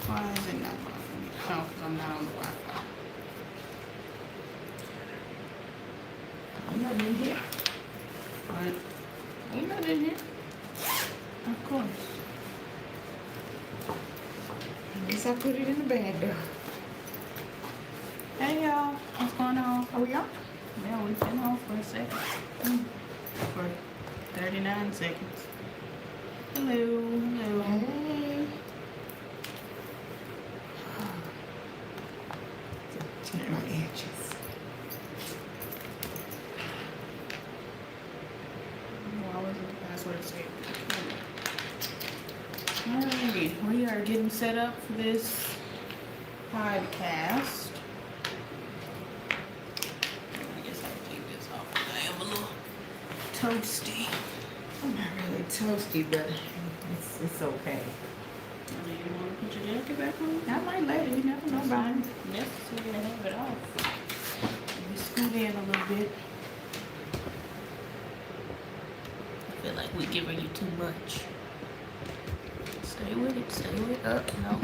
Why is it not working? Oh, because I'm not on the Wi-Fi. I'm not in here. What? I'm not in here. Of course. I guess I put it in the bag though. Hey y'all, what's going on? Are we on? Yeah, we've been on for a second. For 39 seconds. Hello, hello. Hey. Check my edges. Why wasn't the password saved? Alrighty, we are getting set up for this podcast. I guess I'll take this off because I am a little toasty. I'm not really toasty, but it's okay. Do you want to put your jacket back on? I might later. You never know about it. Necessary to have it off. We scoot in a little bit. I feel like we're giving you too much. Stay with it, stay with it. Up, no.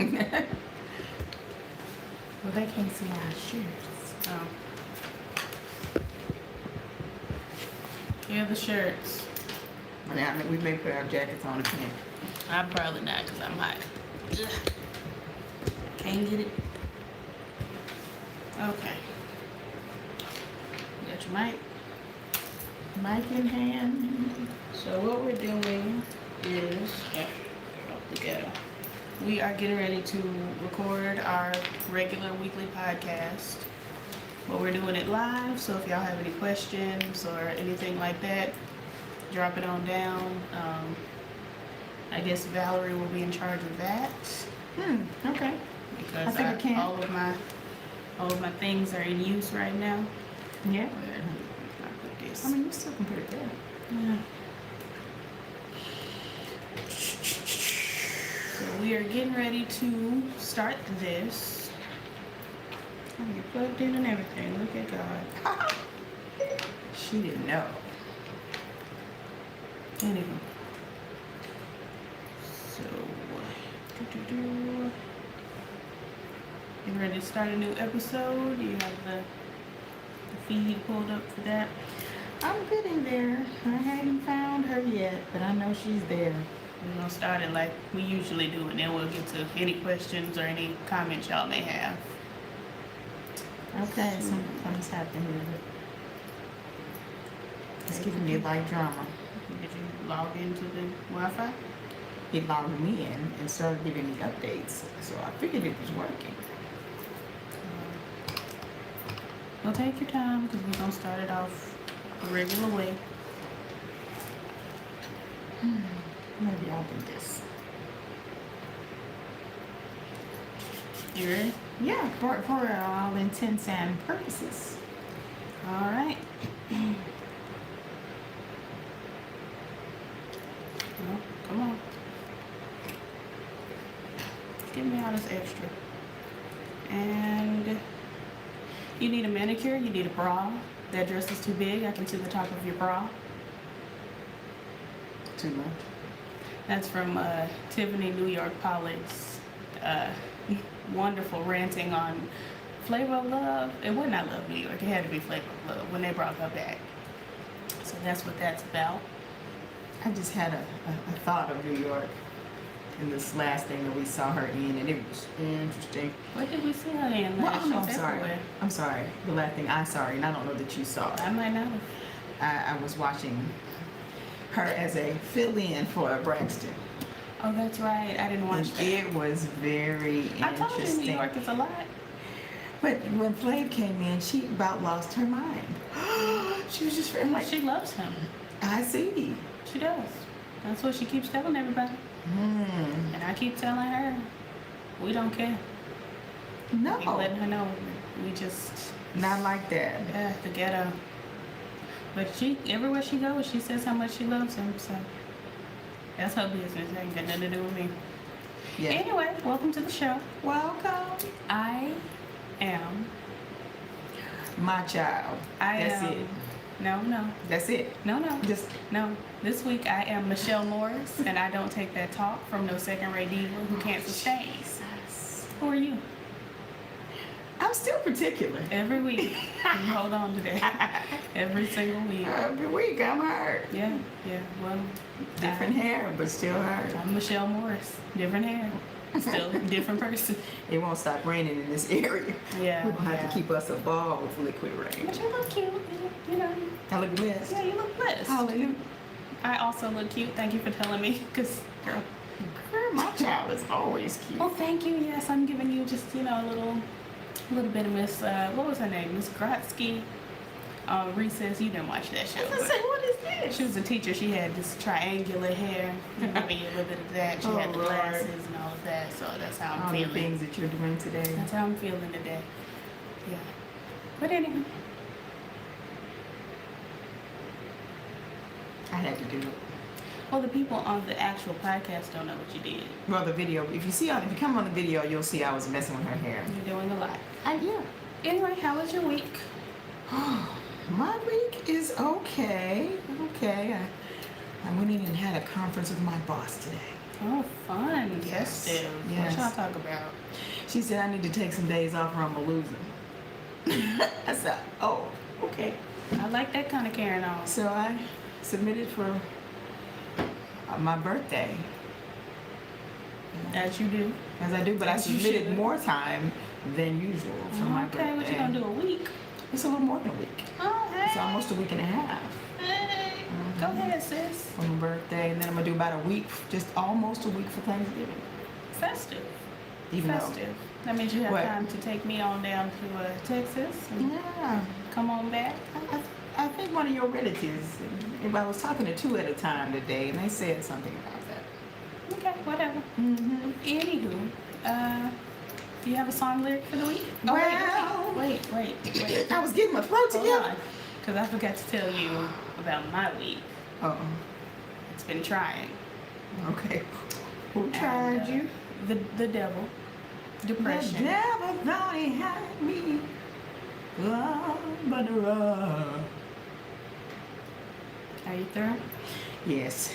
Well, they can't see our shirts. Oh. Here are the shirts. Now we may put our jackets on again. I'm probably not because I'm hot. Ugh. Can't get it. Okay. You got your mic? Mic in hand. So what we're doing is, we are getting ready to record our regular weekly podcast. But we're doing it live, so if y'all have any questions or anything like that, drop it on down. I guess Valerie will be in charge of that Okay. because I think I can. all of my things are in use right now. Yeah. I put this. I mean, you still can put it there. Yeah. So we are getting ready to start this. Oh, you plugged in and everything. Look at God. She didn't know. Anyway. So, getting ready to start a new episode. You have the feed pulled up for that. I'm getting there. I haven't found her yet, but I know she's there. We're gonna start it like we usually do, and then we'll get to any questions or any comments y'all may have. Okay, something's happening with it. It's giving me like drama. Did you log into the Wi-Fi? It logged me in and started giving me updates, so I figured it was working. Well, take your time because we're gonna start it off the regular way. Maybe I'll do this. You ready? Yeah, for all intents and purposes. All right. Well, come on. Give me all this extra. And you need a manicure. You need a bra. That dress is too big. I can see the top of your bra. Too much. That's from Tiffany New York Pollock's wonderful ranting on Flavor of Love. It was not Love New York. It had to be Flavor of Love when they brought her back. So that's what that's about. I just had a thought of New York in this last thing that we saw her in, and it was interesting. What did we see her in Well, last? I'm sorry. Everywhere. I'm sorry. The last thing I saw her in, I don't know that you saw it. I might not have. I was watching her as a fill-in for Braxton. Oh, that's right. I didn't watch And that. it was very I told you interesting. New York is a lot. But when Flav came in, she about lost her mind. She was just very like, She loves him. I see. She does. That's what she keeps telling everybody. And I keep telling her, we don't care. No, Keep letting her know. We just, not like that. yeah, the ghetto. But she, everywhere she goes, she says how much she loves him. So that's her business. It ain't got nothing to do with me. Yeah. Anyway, welcome to the show. Welcome, I am. my child. That's it. No. That's it. No. Just No. This week I am Michelle Morris, and I don't take that talk from no second-rate diva who can't sustain. Who are you? I'm still particular. Every week. You hold on to that. Every single week. Every week I'm her. Yeah, yeah. Well, Different hair, but still her. I'm Michelle Morris. Different hair. Still different person. It won't stop raining in this area. Yeah. We're gonna have to keep us a ball with liquid rain. But you look cute. You know. I look blessed. Yeah, you look blessed. Hallelujah. I also look cute. Thank you for telling me. Because, girl. Girl, my child is always cute. Well, thank you. Yes, I'm giving you just, a little bit of Miss, what was her name? Miss Grotsky. Recess. You didn't watch that show. I was gonna say, what is this? She was a teacher. She had this triangular hair. I'm giving you a little bit of that. She had the Lord. glasses and all of that. So that's how I'm All the feeling. things that you're doing today. That's how I'm feeling today. Yeah. But anyway. I had to do it. Well, the people on the actual podcast don't know what you did. Well, the video. If you come on the video, you'll see I was messing with her hair. You're doing a lot. Yeah. Anyway, how was your week? My week is okay. Okay. I went in and had a conference with my boss today. Oh, fun. Yes. Festive. Yes. What y'all talk about? She said I need to take some days off or I'm gonna lose them. I said, oh, okay. I like that kind of carrying on. So I submitted for my birthday. As you do. As I do, but I As you submitted should. more time than usual for my birthday. Okay, what you gonna do, a week? It's a little more than a week. Oh, hey. It's almost a week and a half Hey. Go ahead, sis. for my birthday, and then I'm gonna do about a week, just almost a week for Thanksgiving. Festive. Even Festive. That means you have What? time to take me on down to Texas and Yeah, come on back. I think one of your relatives. I was talking to two at a time today, and they said something about that. Okay, whatever. Mm-hmm. Anywho, do you have a song lyric for the week? Oh, Well- wait. I was getting my throat Hold together. on. Because I forgot to tell you about my week. Uh-oh. It's been trying. Okay. Who And, tried you? The devil. Depression. The devil thought he had me. Oh, but Are you through? yes.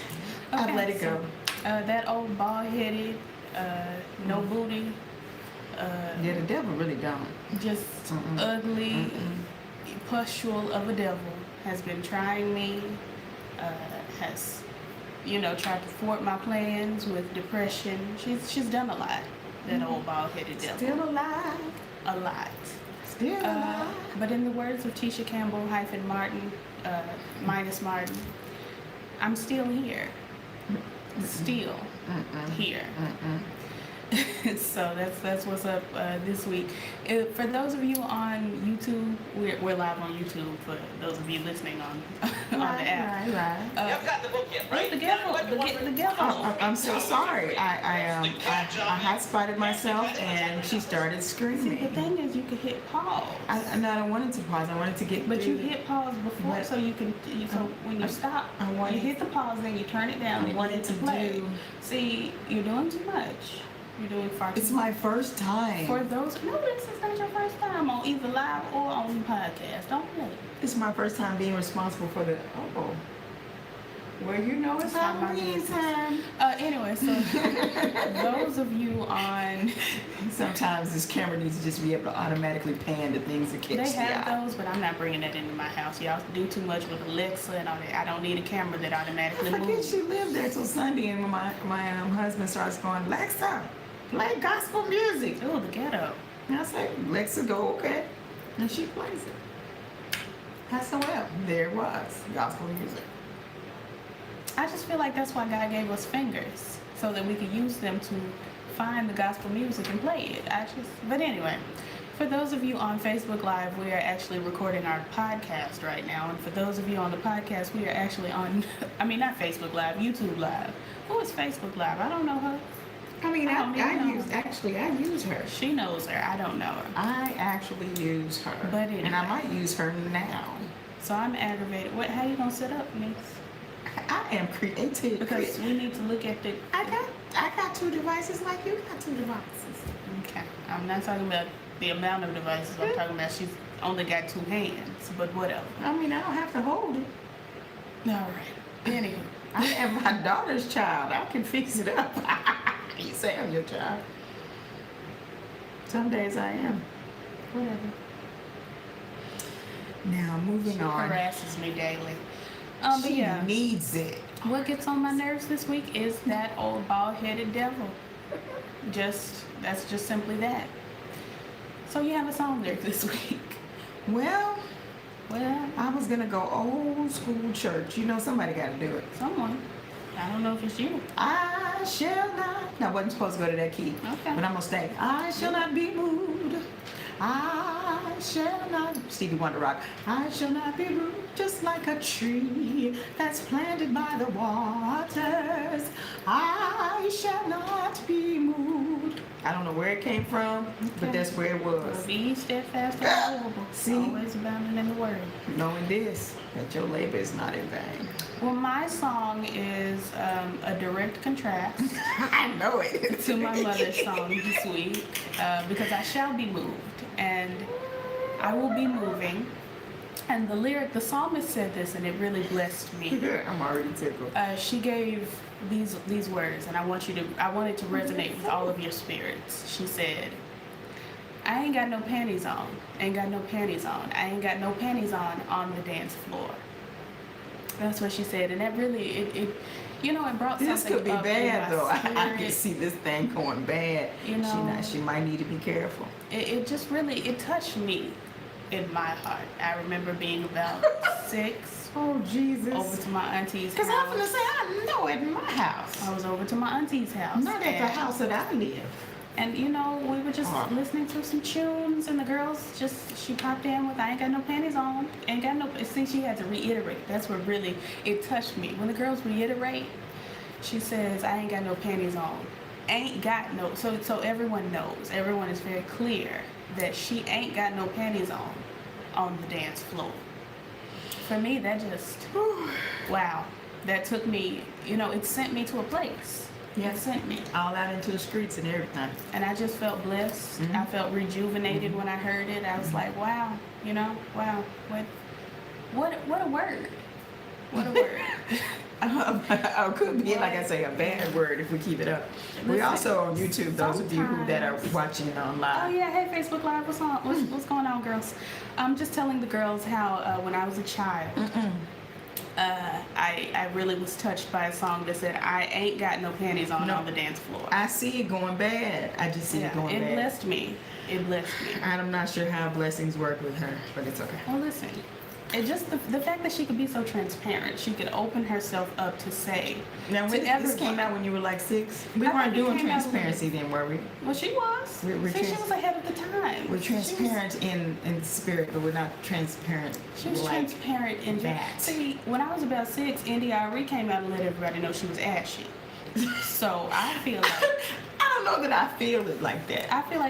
Okay, I've let it so, go. That old bald-headed, no booty, Yeah, the devil really don't. just Mm-mm. ugly pustule of a devil has been trying me, has, tried to thwart my plans with depression. She's done a lot, that old bald-headed devil. Still alive. A lot. Still alive. But in the words of Tisha Campbell Martin, minus Martin, I'm still here. Still here. So that's what's up this week. For those of you on YouTube, we're live on YouTube. For those of you listening on the app, Right. You haven't got the book yet, right? the devil. I'm so sorry. I hot spotted myself and she started See, screaming. the thing is, you can hit pause. I don't wanted to pause. I wanted to get. But you through. hit pause before, But- so you can. So when you stop, I wanted- you hit the pause, then you turn it down, I and wanted you hit to to play. do- See, you're doing too much. You're doing far too It's much. my first time. For those, no, this is not your first time on either live or on the podcast. Don't play. It's my first time being responsible for the. Oh. Well, you know it's It's not my Halloween business. time. Anyway, so those of you on, Sometimes this camera needs to just be able to automatically pan to things that catch they the have eye. those, but I'm not bringing that into my house. Y'all do too much with Alexa and all that. I don't need a camera that automatically I forget moves. she lived there till Sunday, and when my husband starts going, Alexa, play gospel music. Oh, the ghetto. And I say, Alexa, go, okay. And she plays it. I said, well, there it was, gospel music. I just feel like that's why God gave us fingers, so that we could use them to find the gospel music and play it. But anyway, for those of you on Facebook Live, we are actually recording our podcast right now. And for those of you on the podcast, we are actually on, not Facebook Live, YouTube Live. Who is Facebook Live? I don't know her. I mean, I don't even know. I use her. She knows her. I don't know her. I actually use her. But And I might use her now. So I'm aggravated. How you gonna sit up, niece? I am creative. Because we need to look at the... I got two devices like you got two devices. Okay. I'm not talking about the amount of devices. I'm talking about she's only got two hands, but whatever. I mean, I don't have to hold it. All right. Anyway. I am my daughter's child. I can fix it up. You say I'm your child. Some days I am. Whatever. Now, moving She on. harasses me daily. But She yeah, needs it. what gets on my nerves this week is that old bald-headed devil. That's just simply that. So you have a song lyric this week. Well, Well, I was gonna go old school church. You know, somebody got to do it. someone. I don't know if it's you. I shall not. No, I wasn't supposed to go to that key. Okay. But I'm gonna stay. I shall not be moved. I shall not. Stevie Wonder Rock. I shall not be moved, just like a tree that's planted by the waters. I shall not be moved. I don't know where it came from, but Okay. that's where it was. Be steadfast and unmovable. See? Always abounding in the word. Knowing this, that your labor is not in vain. Well, my song is a direct contrast I know it. to my mother's song this week because I shall be moved and I will be moving. And the psalmist said this and it really blessed me. I'm already tickled. She gave these words, and I want it to resonate with all of your spirits. She said, "I ain't got no panties on, ain't got no panties on, I ain't got no panties on the dance floor." That's what she said, and that really it brought This something could be up in bad my though. I can spirit. see this thing going bad. You know, she might need to be careful. It just really touched me in my heart. I remember being about 6. Oh Jesus! Over to my auntie's Because I'm house. gonna say I know at my house, I was over to my auntie's house. not at the and- house that I live. And we were just listening to some tunes, and the girls she popped in with "I ain't got no panties on, ain't got no." See, she had to reiterate. That's what really it touched me. When the girls reiterate, she says, "I ain't got no panties on, ain't got no." So everyone knows. Everyone is very clear that she ain't got no panties on the dance floor. For me, that just wow. That took me. It sent me to a place. Yeah. It sent me. All out into the streets and everything. And I just felt blessed. Mhm. I felt rejuvenated when I heard it. I was like, wow, wow. What a word. What a word. It could be, like I say, a bad word if we keep it up. We're Listen, also on YouTube, those of you that are sometimes- watching on live. Oh yeah, hey Facebook Live, what's going on, girls? I'm just telling the girls how when I was a child, I really was touched by a song that said, "I ain't got no panties on the dance floor." I see it going bad. I just see it going it bad. blessed me. It blessed me. And I'm not sure how blessings work with her, but it's okay. Well, listen, it just the fact that she could be so transparent, she could open herself up to say Now, to when this everyone. came out when you were like 6, we I weren't think it doing came out transparency then, were we? Well, she was. We're See, she was ahead of the time. We're She was- transparent in spirit, but we're not transparent She was like transparent in that. See, when I was about 6, NDRE came out and let everybody know she was ashy. So I feel like I don't know that I feel it like that.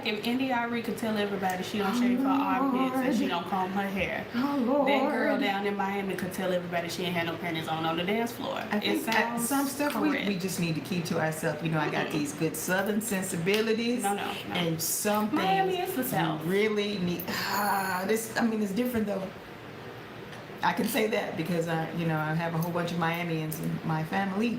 if NDRE could tell everybody she don't shave her armpits and she don't comb her hair, Oh Lord. that girl down in Miami could tell everybody she ain't had no panties on the dance floor. I It think sounds some stuff correct. we just need to keep to ourselves. I got these good Southern sensibilities. No. And some things Miami is the South. you really need. It's different though. I can say that because I have a whole bunch of Miamians in my family.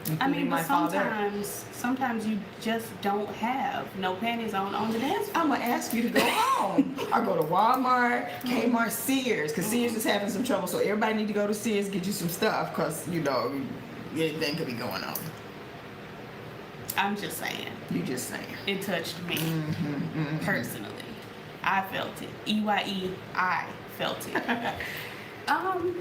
Including my but father. sometimes you just don't have no panties on the dance floor. I'm gonna ask you to go home or go to Walmart, Kmart, Sears, because Sears is having some trouble. So everybody need to go to Sears, get you some stuff, because anything could be going on. I'm just saying, You just saying. it touched me Mm-hmm. personally. I felt it. EYE, I felt it.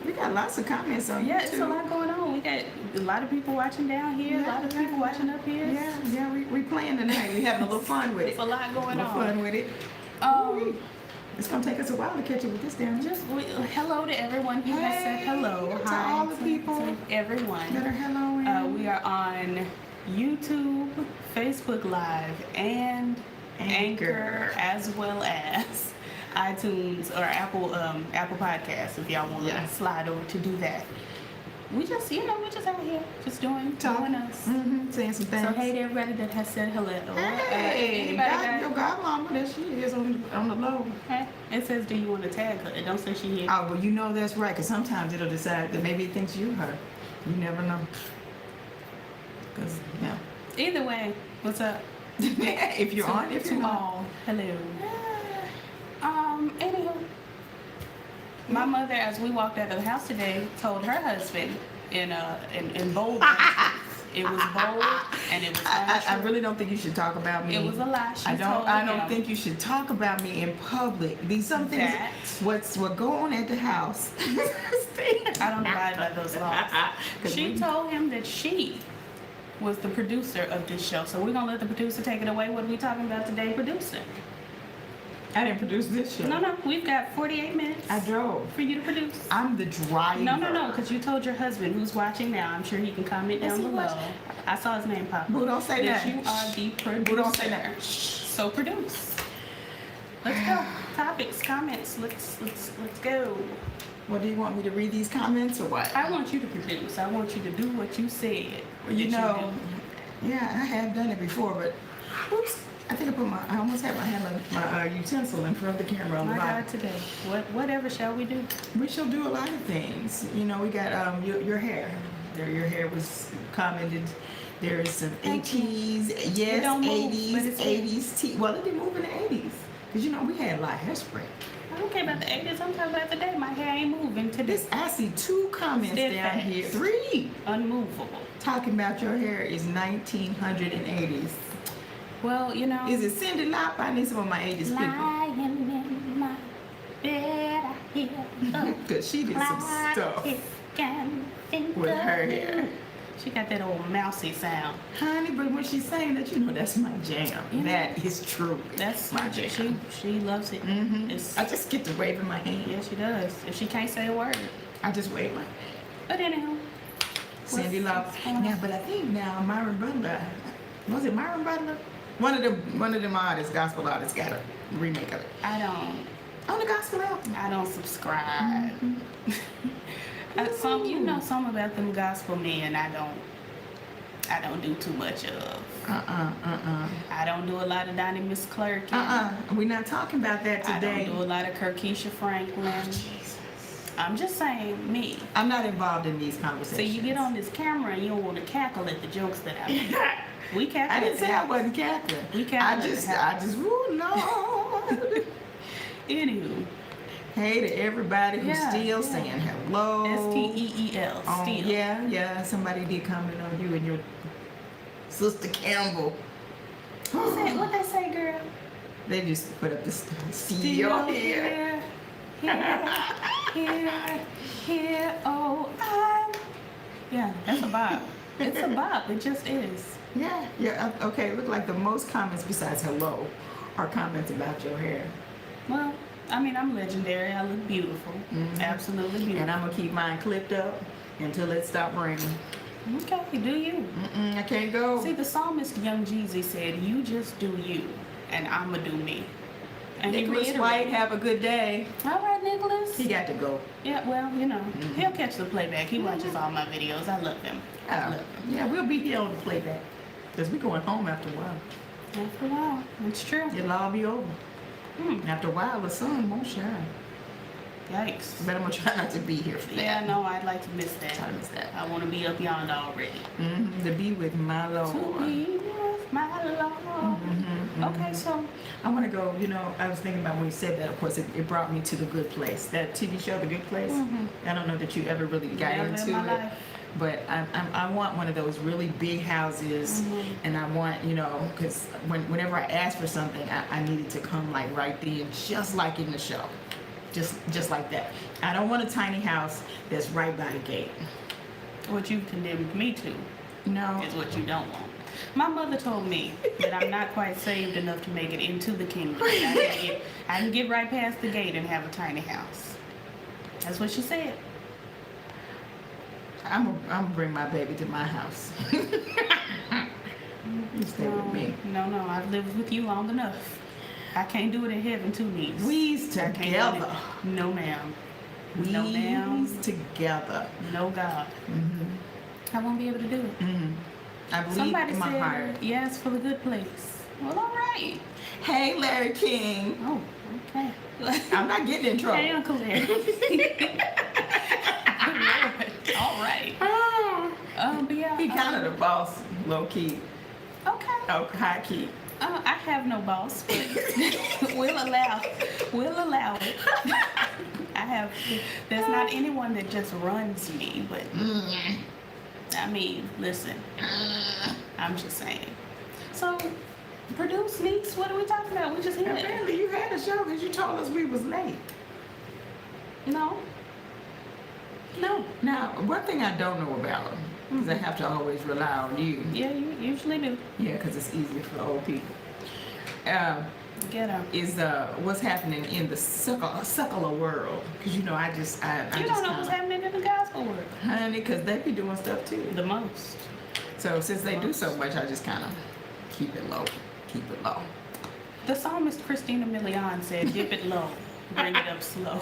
We got lots of comments on Yeah, YouTube. it's a lot going on. We got a lot of people watching down here, a lot of people watching up here. Yeah, we playing tonight. We having a little fun with it. It's a lot going little on. fun with it. It's gonna take us a while to catch up with this down here. Hello to everyone who has said hello. to all the people to everyone. That are helloing. We are on YouTube, Facebook Live, and Anchor, as well as iTunes or Apple Podcasts. If y'all want to slide over to do that, we just out here just doing us. Saying some things. So hey to everybody that has said hello. Hey, your godmama, there she is on the low. Okay. It says, do you want to tag her? It don't say she here. Oh, well, that's right, because sometimes it'll decide that maybe it thinks you her. You never know. Because, Either way, what's up? If you're on, if you're To not. all, hello. Anywho, my mother, as we walked out of the house today, told her husband in bold accents. It was bold and it was I untrue. really don't think you should talk about me. It was a lie. She I told don't him think you should talk about me in public. These some things. that What go on at the house. I don't abide by those laws. 'Cause She we- told him that she was the producer of this show. So we're gonna let the producer take it away. What are we talking about today, producer? I didn't produce this show. No, we've got 48 minutes I drove. for you to produce. I'm the driver. No, because you told your husband, who's watching now, I'm sure he can comment Yes, down he below. watch. I saw his name pop up. Boo, don't say that. You are the producer. Boo, don't say that. So produce. Let's go. Topics, comments. Let's go. What do you want me to read these comments or what? I want you to produce. I want you to do what you said. You that know, do. yeah, I have done it before, but oops, I think I almost had my utensil in front of the camera on the My bottom. God, today. Whatever shall we do? We shall do a lot of things. You know, we got your hair. Your hair was commented. There is some Thank you. 80s, It yes, don't move, but 80s, it's here. 80s tea. Well, it didn't move in the 80s. Because, you know, we had a lot of hairspray. I don't care about the 80s. I'm talking about today. My hair ain't moving today. This, I see 2 comments down Steadfast. here. 3 Unmovable. talking about your hair is 1980s. Well, you know. Is it Cyndi Lauper? I need some of my 80s people. Lying in my bed, I hear Because she did some stuff with her hair. She got that old mousy sound. Honey, but when she sang that, you know that's my jam. You know, that is true. That's my jam. She loves it. Mm-hmm. It's, I just get to wave in my hand. yeah, she does. If she can't say a word. I just wave my hand. But anyhow. Cyndi what's Lauper. going on? Yeah, but I think now Myron Butler, was it Myron Butler? One of them artists, gospel artists, got a remake of it I don't on the gospel album. subscribe. Some about them gospel men I don't do too much of. I don't do a lot of Donnie Miss Clerk. We're not talking about that I today. don't do a lot of Kirkisha Franklin. Jesus. I'm just saying, me. I'm not involved in these conversations. So you get on this camera and you don't want to cackle at the jokes that I make. We cackle. I didn't at say the I house. wasn't cackling. We cackle at the house. ooh, Lord. Anywho, Hey to everybody who's Yeah, still yeah. saying hello. STEEL. Oh, Still. yeah. Somebody did comment on you and your sister Campbell. What they say, girl? They just put up this Still still here. here. Oh, yeah, that's a bop. It's a bop. It just is. Yeah. Okay, look like the most comments besides hello are comments about your hair. Well, I mean, I'm legendary. I look beautiful. Mhm. Absolutely beautiful. And I'm going to keep mine clipped up until it stops raining. Okay, do you? I can't go. See, the psalmist Young Jeezy said, "You just do you, and I'ma do me." And Nicholas he White, reiterated. have a good day. All right, Nicholas. He got to go. Yeah, well, you know, Mhm. he'll catch the playback. He watches all my videos. I love him. I love him. Yeah, we'll be here on the playback. Because we're going home after a while. After a while, it's true. It'll all be over. Hmm. After a while, the sun won't shine. Yikes. But I'm going to try not to be here for that. Yeah, no, I'd like to miss that. Try to miss that. I want to be up yonder already. To be with my Lord. To be with my Lord. Mhm. Okay, so I want to go, I was thinking about when you said that, of course, it brought me to The Good Place. That TV show, The Good Place. Mhm. I don't know that you ever really got Never in into my it. life. But I want one of those really big houses, Mhm. and I want, because whenever I ask for something, I need it to come like right then, just like in the show. Just like that. I don't want a tiny house that's right by the gate. what you've condemned me to No. is what you don't want. My mother told me that I'm not quite saved enough to make it into the kingdom. I can get right past the gate and have a tiny house. That's what she said. I'm gonna bring my baby to my house. You stay with me. No, I've lived with you long enough. I can't do it in heaven too, niece. We's I can't do together. it. No, ma'am. No, ma'am. We's together. No, God. I won't be able to do it. I believe Somebody in my said, heart. yes, for the good place. Well, all right. Hey, Larry King. Oh, okay. I'm not getting in trouble. Hey, Uncle Larry. Good Lord. All right. Oh, But yeah. he kind of the boss, low key. Okay. Oh, high key. I have no boss, but we'll allow it. There's not anyone that just runs me, but I mean, listen, I'm just saying. So, produce niece, what are we talking about? We just here. Apparently you had a show because you told us we was late. No. Now, one thing I don't know about, because I have to always rely on you. Yeah, you usually do. Yeah, because it's easier for old people. Get up. Is what's happening in the secular world? Because you know, I You just don't know what's happening in the gospel world. honey, because they be doing stuff too. The most. So since they do so much, I just kind of keep it low. The psalmist Christina Milian said, "Dip it low, bring it up slow."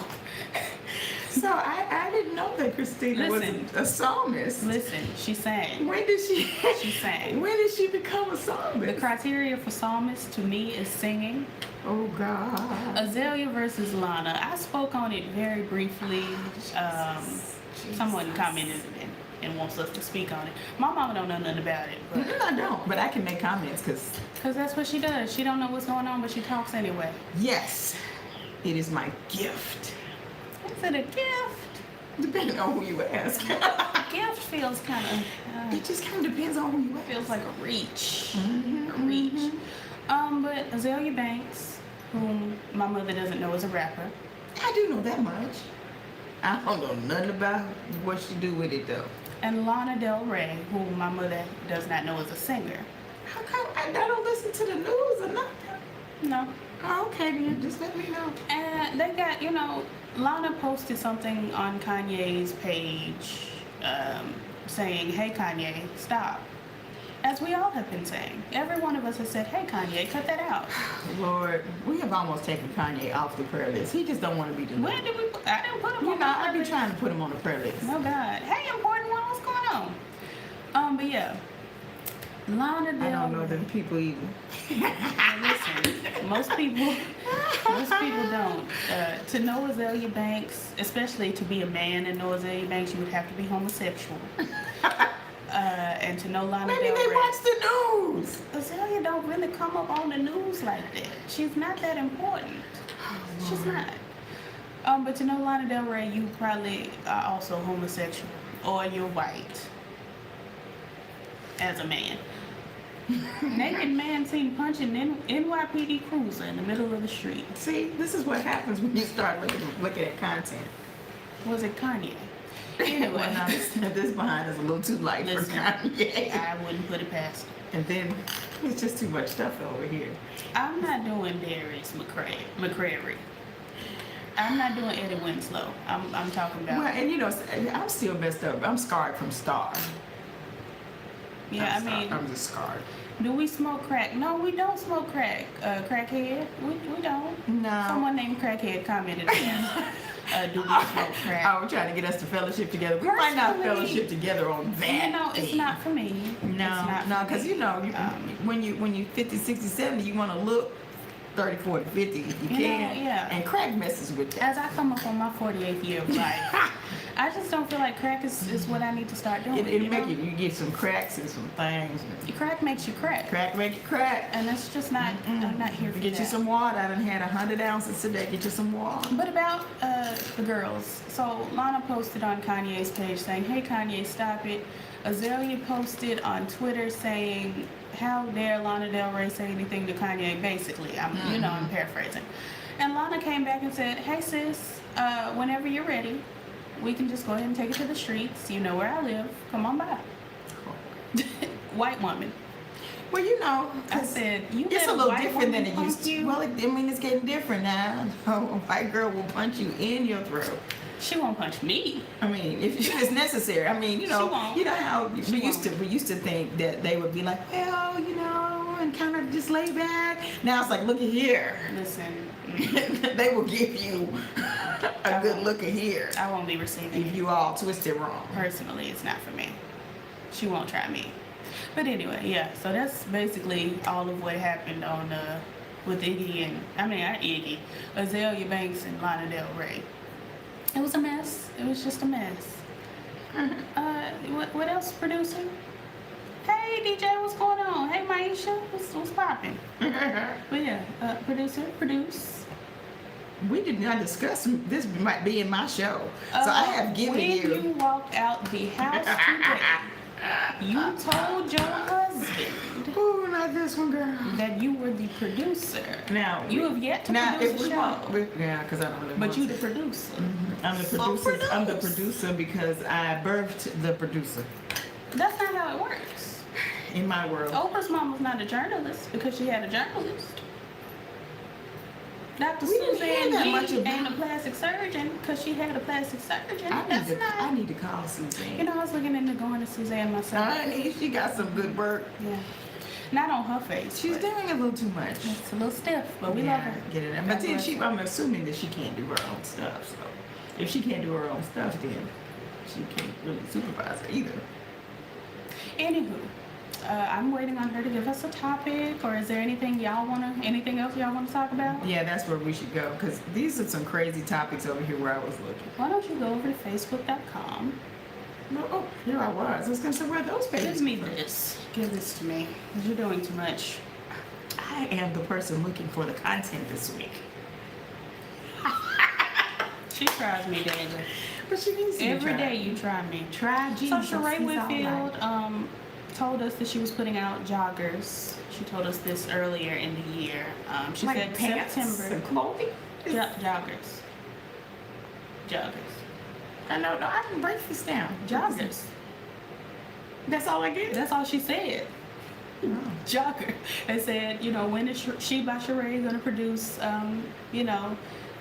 So I didn't know that Christina Listen. was a psalmist. Listen, she sang. When did she? She sang. When did she become a The psalmist? criteria for psalmist to me is singing. Oh God. Azalea versus Lana. I spoke on it very briefly. Someone commented and wants us to speak on it. My mama don't know nothing about it, but I don't, but I can make comments because that's what she does. She don't know what's going on, but she talks anyway. yes, it is my gift. Is it a gift? Depending on who you ask. A gift feels kind of. It just kind of depends on who you ask. Feels like a reach. Mhm, A reach. But Azalea Banks, whom my mother doesn't know is a rapper. I do know that much. I don't know nothing about what she do with it though. And Lana Del Rey, whom my mother does not know is a singer. How come I don't listen to the news or nothing? No. Oh, okay, then just let me know. And they got, Lana posted something on Kanye's page saying, "Hey Kanye, stop." As we all have been saying. Every one of us has said, "Hey Kanye, cut that out." Lord, we have almost taken Kanye off the prayer list. He just don't want to be delivered. When did we I didn't put him You on know, the I've prayer been list. trying to put him on the prayer list. Oh God. Hey, important one, what's going on? But yeah. Lana Del I don't know them people either. Listen, most people don't. To know Azalea Banks, especially to be a man and know Azalea Banks, you would have to be homosexual. And to know Lana Maybe Del they Rey. watch the news. Azalea don't really come up on the news like that. She's not that important. She's not. But to know Lana Del Rey, you probably are also homosexual, or you're white. As a man. Naked man seen punching NYPD cruiser in the middle of the street. See, this is what happens when you start looking at content. Was it Kanye? Anyway, now this behind is a little too light for Listen, Kanye. I wouldn't put it past him. And then it's just too much stuff over here. I'm not doing Darius McCrary. I'm not doing Eddie Winslow. I'm talking about. Well, and you know, I'm still messed up. I'm scarred from Star. Yeah, I'm just scarred. Do we smoke crack? No, we don't smoke crack. Crackhead? We don't. No. Someone named Crackhead commented again. Do we smoke crack? Oh, we're trying to get us to fellowship together. We might not Personally, fellowship together on that. It's thing. not for me. No, because you know, when you 50, 60, 70, you want to look 30, 40, 50 if you can. Yeah. And crack messes with that. As I come up on my 48th year of life, I just don't feel like crack is what I need to start doing. It'll make you get some cracks and some things. Crack makes you crack. Crack make you crack. And that's just not, I'm not here for Get that. you some water. I done had 100 ounces today. Get you some water. But about the girls. So Lana posted on Kanye's page saying, "Hey Kanye, stop it." Azalea posted on Twitter saying, "How dare Lana Del Rey say anything to Kanye?" Basically, I'm paraphrasing. And Lana came back and said, "Hey sis, whenever you're ready, we can just go ahead and take it to the streets. You know where I live. Come on by." White woman. Well, you know, I said, "You it's let a little white different than woman it used punk to. you?" Well, it's getting different now. A white girl will punch you in your throat. She won't punch me. I mean, if it's necessary. I mean, She won't. you know how we She used to think that they would be like, well, you know, and kind of just lay back. Now it's like, look at here. Listen, They will give you a good look at here I won't be receiving if it. you all twist it wrong. Personally, it's not for me. She won't try me. But anyway, yeah. So that's basically all of what happened on with Iggy, Azalea Banks and Lana Del Rey. It was a mess. It was just a mess. What else, producer? Hey, Hey DJ, what's going on? Hey Maisha, what's popping? But yeah, producer, produce. We did not discuss this. Might be in my show, so I have given when you. you walked out the house today, you told your husband Ooh, not this one, girl. that you were the producer. Now You have yet to now, produce if a we show, want, yeah, because I don't really. but want you to. the producer. I'm the So producer. I'm the produce. producer because I birthed the producer That's not how it works. in my world. Oprah's mom was not a journalist because she had a journalist. Dr. We didn't hear Suzanne that G much about- ain't a plastic surgeon because she had a plastic surgeon. I That's need to. I not. need to call Suzanne. You know, I was looking into going to Suzanne myself. Honey, she got some good work. Yeah. Not on her face. She's but doing a little too much. it's a little stiff, but we Yeah, love her. Get it. God But then bless her. I'm assuming that she can't do her own stuff. So if she can't do her own stuff, then she can't really supervise her either. Anywho, I'm waiting on her to give us a topic, or is there anything else y'all wanna talk about? Yeah, that's where we should go because these are some crazy topics over here where I was looking. Why don't you go over to Facebook.com? Oh, here I was. I was gonna say where are those pages. Give me this. Give this to me. 'Cause you're doing too much. I am the person looking for the content this week. She tries me daily. But she needs to Every try. day you try me. Try So Jesus. Sheree He's all Whitfield right. told us that she was putting out joggers. She told us this earlier in the year. She Like said pants September. and clothing. Joggers. Joggers. No, I can break this down. Joggers. That's all I get. That's all she said. Oh. Jogger. And said, when is She by Sheree going to produce,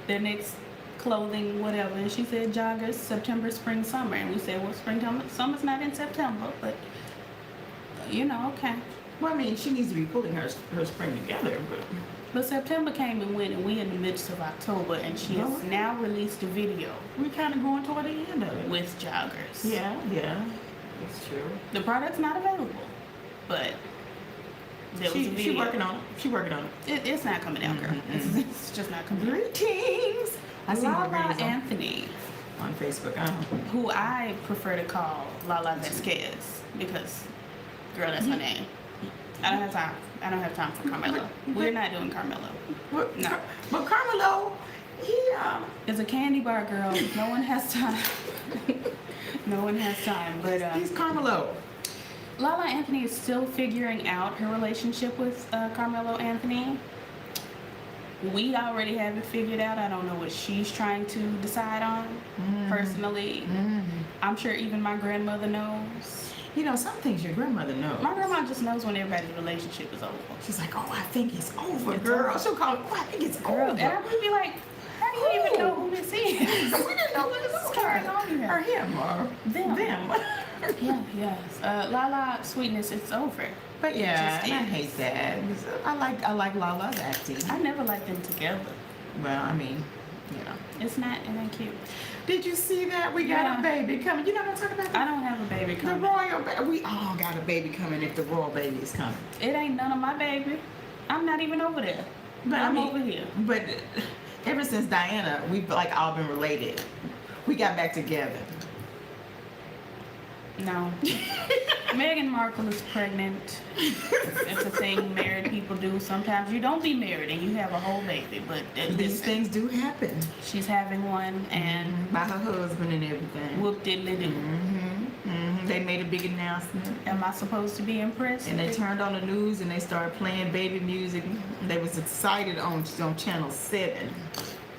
their next clothing, whatever. And she said joggers, September, spring, summer. And we said, well, spring, summer's not in September, but, okay. Well, I mean, she needs to be pulling her spring together, but But September came and went, and we in the midst of October, and she has Okay. now released a video we're kind of going toward the end of it. with joggers. Yeah, it's true. The product's not available, but there was a video. She working on it. She working on it. It's not coming out, girl. Mhm, It's just not coming out. Greetings. I see her Lala videos Anthony, on Facebook. who I prefer to call Lala Vasquez, because, girl, that's her name. I don't have time. I don't have time for Carmelo. We're not doing Carmelo. But, No. but Carmelo, he It's a candy bar, girl. No one has time. No one has time. But he's Carmelo. Lala Anthony is still figuring out her relationship with Carmelo Anthony. We already have it figured out. I don't know what she's trying to decide on personally. I'm sure even my grandmother knows. You know, some things your grandmother knows. My grandma just knows when everybody's relationship is over. She's like, oh, I think it's over, It's girl. over. She'll call it, oh, I think it's Girl, over. and I would be like, how do you even know who this is? we didn't know What is carrying on Or here? him, or Them. Yeah, yes. Lala Sweetness, it's over. But yeah, It just and I is. hate that. I like Lala's acting. I never liked them together. Well, I mean, It ain't cute. Did you see that? We got Yeah. a baby coming. You know what I'm talking about? I don't have a baby The coming. royal baby. We all got a baby coming if the royal baby is coming. It ain't none of my baby. I'm not even over there. But I'm I mean, over here. But ever since Diana, we've like all been related. We got back together. No. Meghan Markle is pregnant. It's a thing married people do. Sometimes you don't be married and you have a whole baby, but These listen, things do happen. she's having one, and By her husband and everything. whoop diddly do. They made a big announcement. Am I supposed to be impressed? And they turned on the news and they started playing baby music. They was excited on Channel 7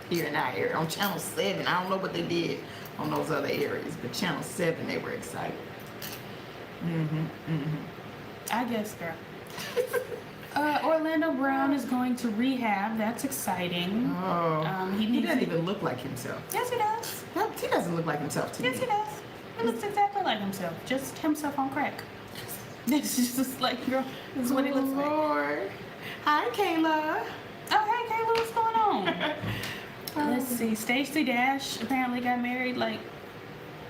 here in our area. On Channel 7, I don't know what they did on those other areas, but Channel 7, they were excited. I guess, girl. Orlando Brown is going to rehab. That's exciting. Oh, He he needs doesn't to- even look like himself. Yes, he does. No, he doesn't look like himself to Yes, me. he does. He looks exactly like himself. Just himself on crack. It's just like, girl, this is what he looks like. Lord. Hi, Kayla. Oh, hey, Kayla, what's going on? Let's see. Stacey Dash apparently got married, like,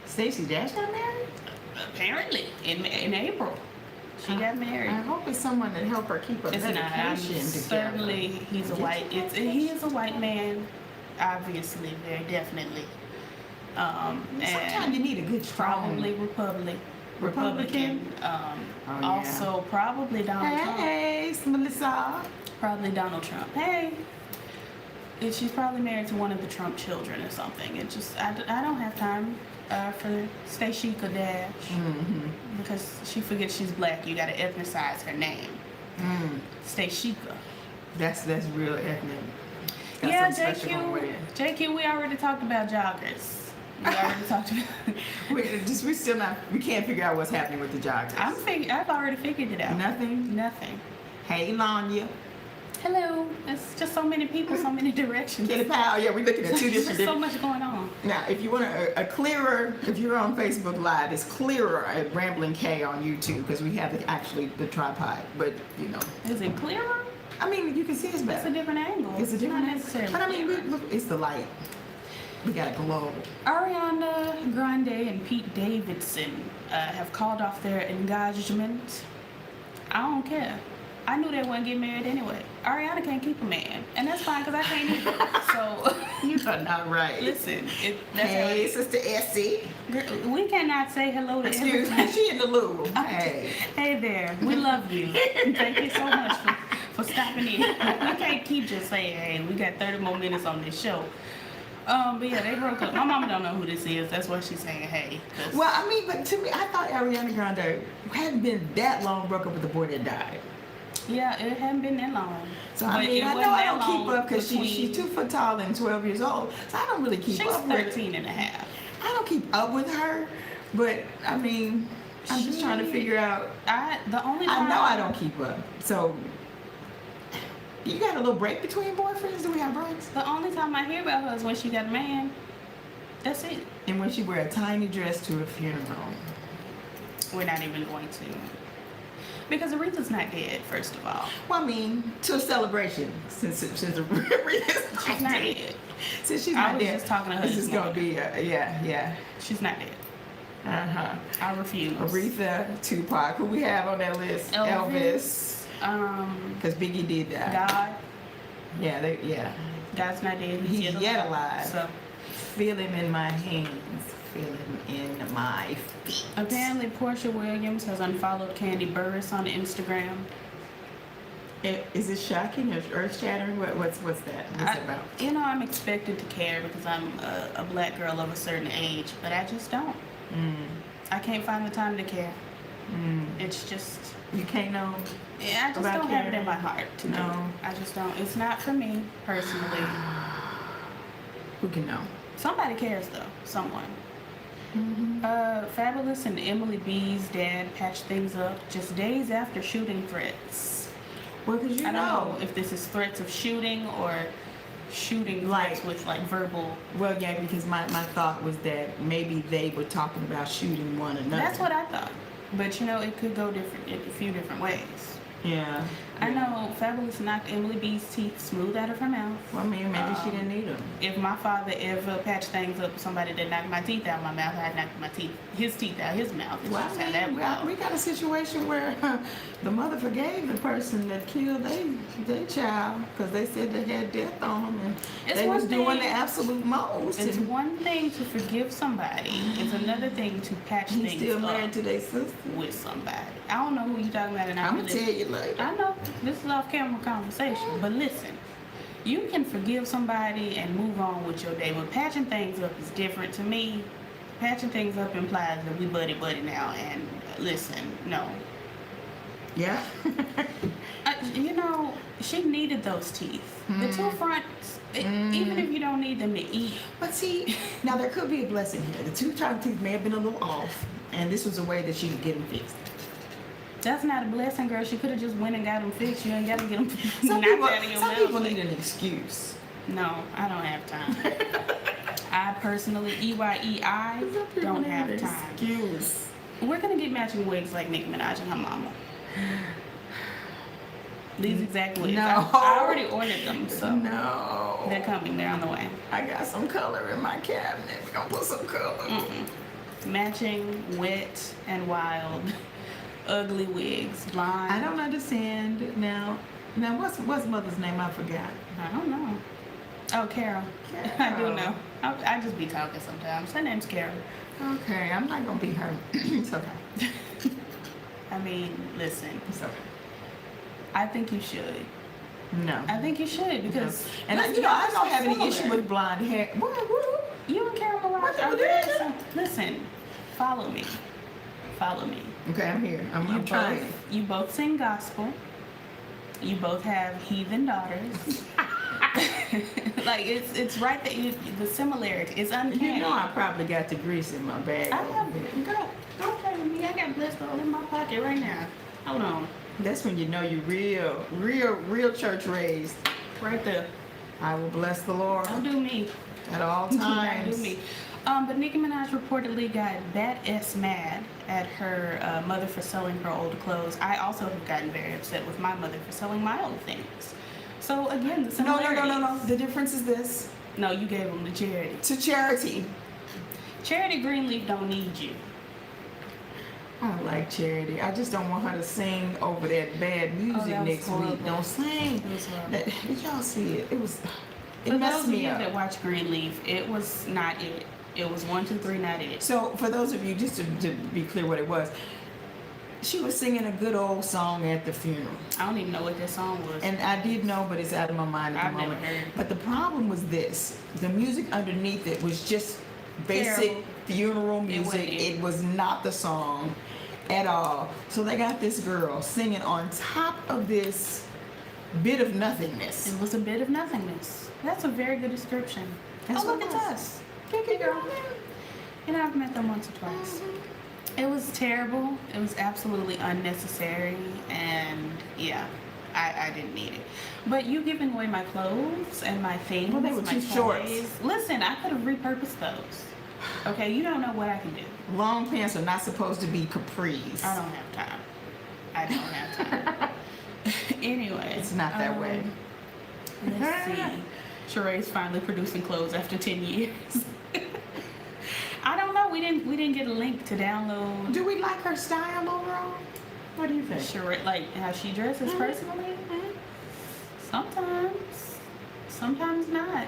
Stacey Dash got married? apparently, in April. She got married. I hope it's someone that help her keep her It's not. medication together. Certainly, he's a white. He is a white man, obviously, very definitely. Sometimes And you need a good strong. probably Republican. yeah. Also, probably Donald Trump. Hey, it's Melissa. Probably Donald Trump. Hey. And she's probably married to one of the Trump children or something. It just, I don't have time for Stashika Dash because she forgets she's black. You got to ethnicize her name. Stashika. That's real ethnic. Got Yeah, something special going with it. JQ, we already talked about joggers. We already talked about. We still not. We can't figure out what's happening with the joggers. I've already figured it out. Nothing. Hey, Lanya. Hello. It's just so many people, so many directions. Kitty Pal. Yeah, we're looking at two There's different. just so much going on. Now, if you want a clearer, if you're on Facebook Live, it's clearer at Rambling K on YouTube because we have the tripod. But you know. Is it clearer? I mean, you can see us better. It's a different angle. It's a different not angle. necessarily. But I mean, clearer. look, it's the light. We got a glow. Ariana Grande and Pete Davidson have called off their engagement. I don't care. I knew they wouldn't get married anyway. Ariana can't keep a man, and that's fine because I can't either. So You are not right. listen, that's Hey, how Sister Essie. we cannot say hello to Excuse me, everybody. she in the loo. Hey. Hey there, we love you. Thank you so much for stopping in. We can't keep just saying, hey, we got 30 more minutes on this show. But yeah, they broke up. My mama don't know who this is. That's why she's saying, hey. Well, I mean, but to me, I thought Ariana Grande hadn't been that long broke up with the boy that died. Yeah, it hadn't been that long. So But I mean, it I know wasn't I that don't keep long up because she's between- 2 foot tall and 12 years old. So I don't really keep She's up with her. 13 and a half. I don't keep up with her, but I mean, I'm just trying to figure out. The only I time know I don't keep up. So you got a little break between boyfriends? Do we have breaks? The only time I hear about her is when she got a man. That's it. And when she wear a tiny dress to a funeral. We're not even going to. Because Aretha's not dead, first of all. Well, I mean, to a celebration since Aretha's She's not dead. Since she's I not was dead, just talking to her this this is gonna be yeah. She's not dead. I refuse. Aretha, Tupac. Who we have on that list? Elvis. Because Biggie did that. God. Yeah. God's not dead. He's yet alive. So Feel him in my hands. Feel him in my feet. apparently Portia Williams has unfollowed Candy Burris on Instagram. Is it shocking or earth-shattering? What's that? What's it about? You know, I'm expected to care because I'm a black girl of a certain age, but I just don't. I can't find the time to care. It's just, You can't know. I just About don't have it caring? in my heart to No. know. I just don't. It's not for me personally. Who can know? Somebody cares though. Someone. Fabulous and Emily B's dad patched things up just days after shooting threats. Well, because I don't know if this is threats of shooting or shooting threats with like verbal. Well, yeah, because my thought was that maybe they were talking about shooting one another. That's what I thought. But you know, it could go different in a few different ways. Yeah. I know Fabulous knocked Emily B's teeth smooth out of her mouth. Well, I mean, maybe she didn't need them. If my father ever patched things up with somebody that knocked my teeth out of my mouth, I'd knock his teeth out of his mouth. It's Well, just I how that mean, would go. we got a situation where the mother forgave the person that killed their child because they said they had death on them and It's they one was doing the thing- absolute most. It's and one thing to forgive somebody. It's another thing to patch he's things still up married to their sister. with somebody. I don't know who you're talking about, and I'm gonna tell you later. I know this is off-camera conversation, but listen, you can forgive somebody and move on with your day, but patching things up is different to me. Patching things up implies that we buddy now, and listen, no. Yeah. You know, she needed those teeth. The two fronts, even if you don't need them to eat. But see, now there could be a blessing here. The two front teeth may have been a little off, and this was a way that she could get them fixed. That's not a blessing, girl. She could have just went and got them fixed. You ain't got to get them Some knocked people, out of your some mouth. people need an excuse. No, I don't have time. I personally, EYEI, Some people don't need have an time. excuse. We're gonna get matching wigs like Nicki Minaj and her mama. These exact wigs. No. I already ordered them, so No. they're coming. They're on the way. I got some color in my cabinet. We're gonna put some color. Matching, wet and wild, ugly wigs, blonde. I don't understand now. Now what's mother's name? I forgot. I don't know. Oh, Carol. I do Carol. know. I just be talking sometimes. Her name's Carol. Okay, I'm not gonna be her. It's okay. I mean, listen. It's okay. I think you should. No. I think you should because, And listen, you know, I y'all don't so have any similar. issue with blonde hair. What? You and Carol Mirage are What very the- similar. Listen, follow me. Follow me. Okay, I'm here. I'm trying. You both sing gospel. You both have heathen daughters. Like it's right there. The similarity is uncanny. You know, I probably got the grease in my bag. I over have, here. girl, don't play with me. I got blessed all in my pocket right now. Hold on. That's when you know you're real church raised. Right there. I will bless the Lord Don't do me. at all Don't times. do me. But Nicki Minaj reportedly got that mad at her mother for selling her old clothes. I also have gotten very upset with my mother for selling my old things. So again, the No. similarities. The difference is this: No, you gave them to charity. to charity. Charity Greenleaf don't need you. I like Charity. I just don't want her to sing over that bad music that was next week. horrible. Don't sing. It was horrible. Did y'all see it? It was. It For messed those of me you up. that watch Greenleaf, it was not it. It was 1, 2, 3, not it. So for those of you, just to be clear what it was, she was singing a good old song at the funeral. I don't even know what that song was. And I did know, but it's out of my mind at I've the never moment. heard it. But the problem was this: the music underneath it was just basic Terrible. funeral music. wasn't it. It was not the song at all. So they got this girl singing on top of this bit of nothingness. It was a bit of nothingness. That's a very good description. That's oh, look what at it was. us. Hey, girl. You know, I've met them once or twice. It was terrible. It was absolutely unnecessary. And yeah, I didn't need it. But you giving away my clothes and my things, Well, they were my too short. Listen, I could have repurposed those. Okay, you don't know what I can do. Long pants are not supposed to be capris. I don't have time. I don't have time. Anyway. It's not that way. Let's see. Sheree's finally producing clothes after 10 years. I don't know. We didn't get a link to download. Do we like her style overall? What do you think? Sheree, like how she dresses personally. Sometimes not.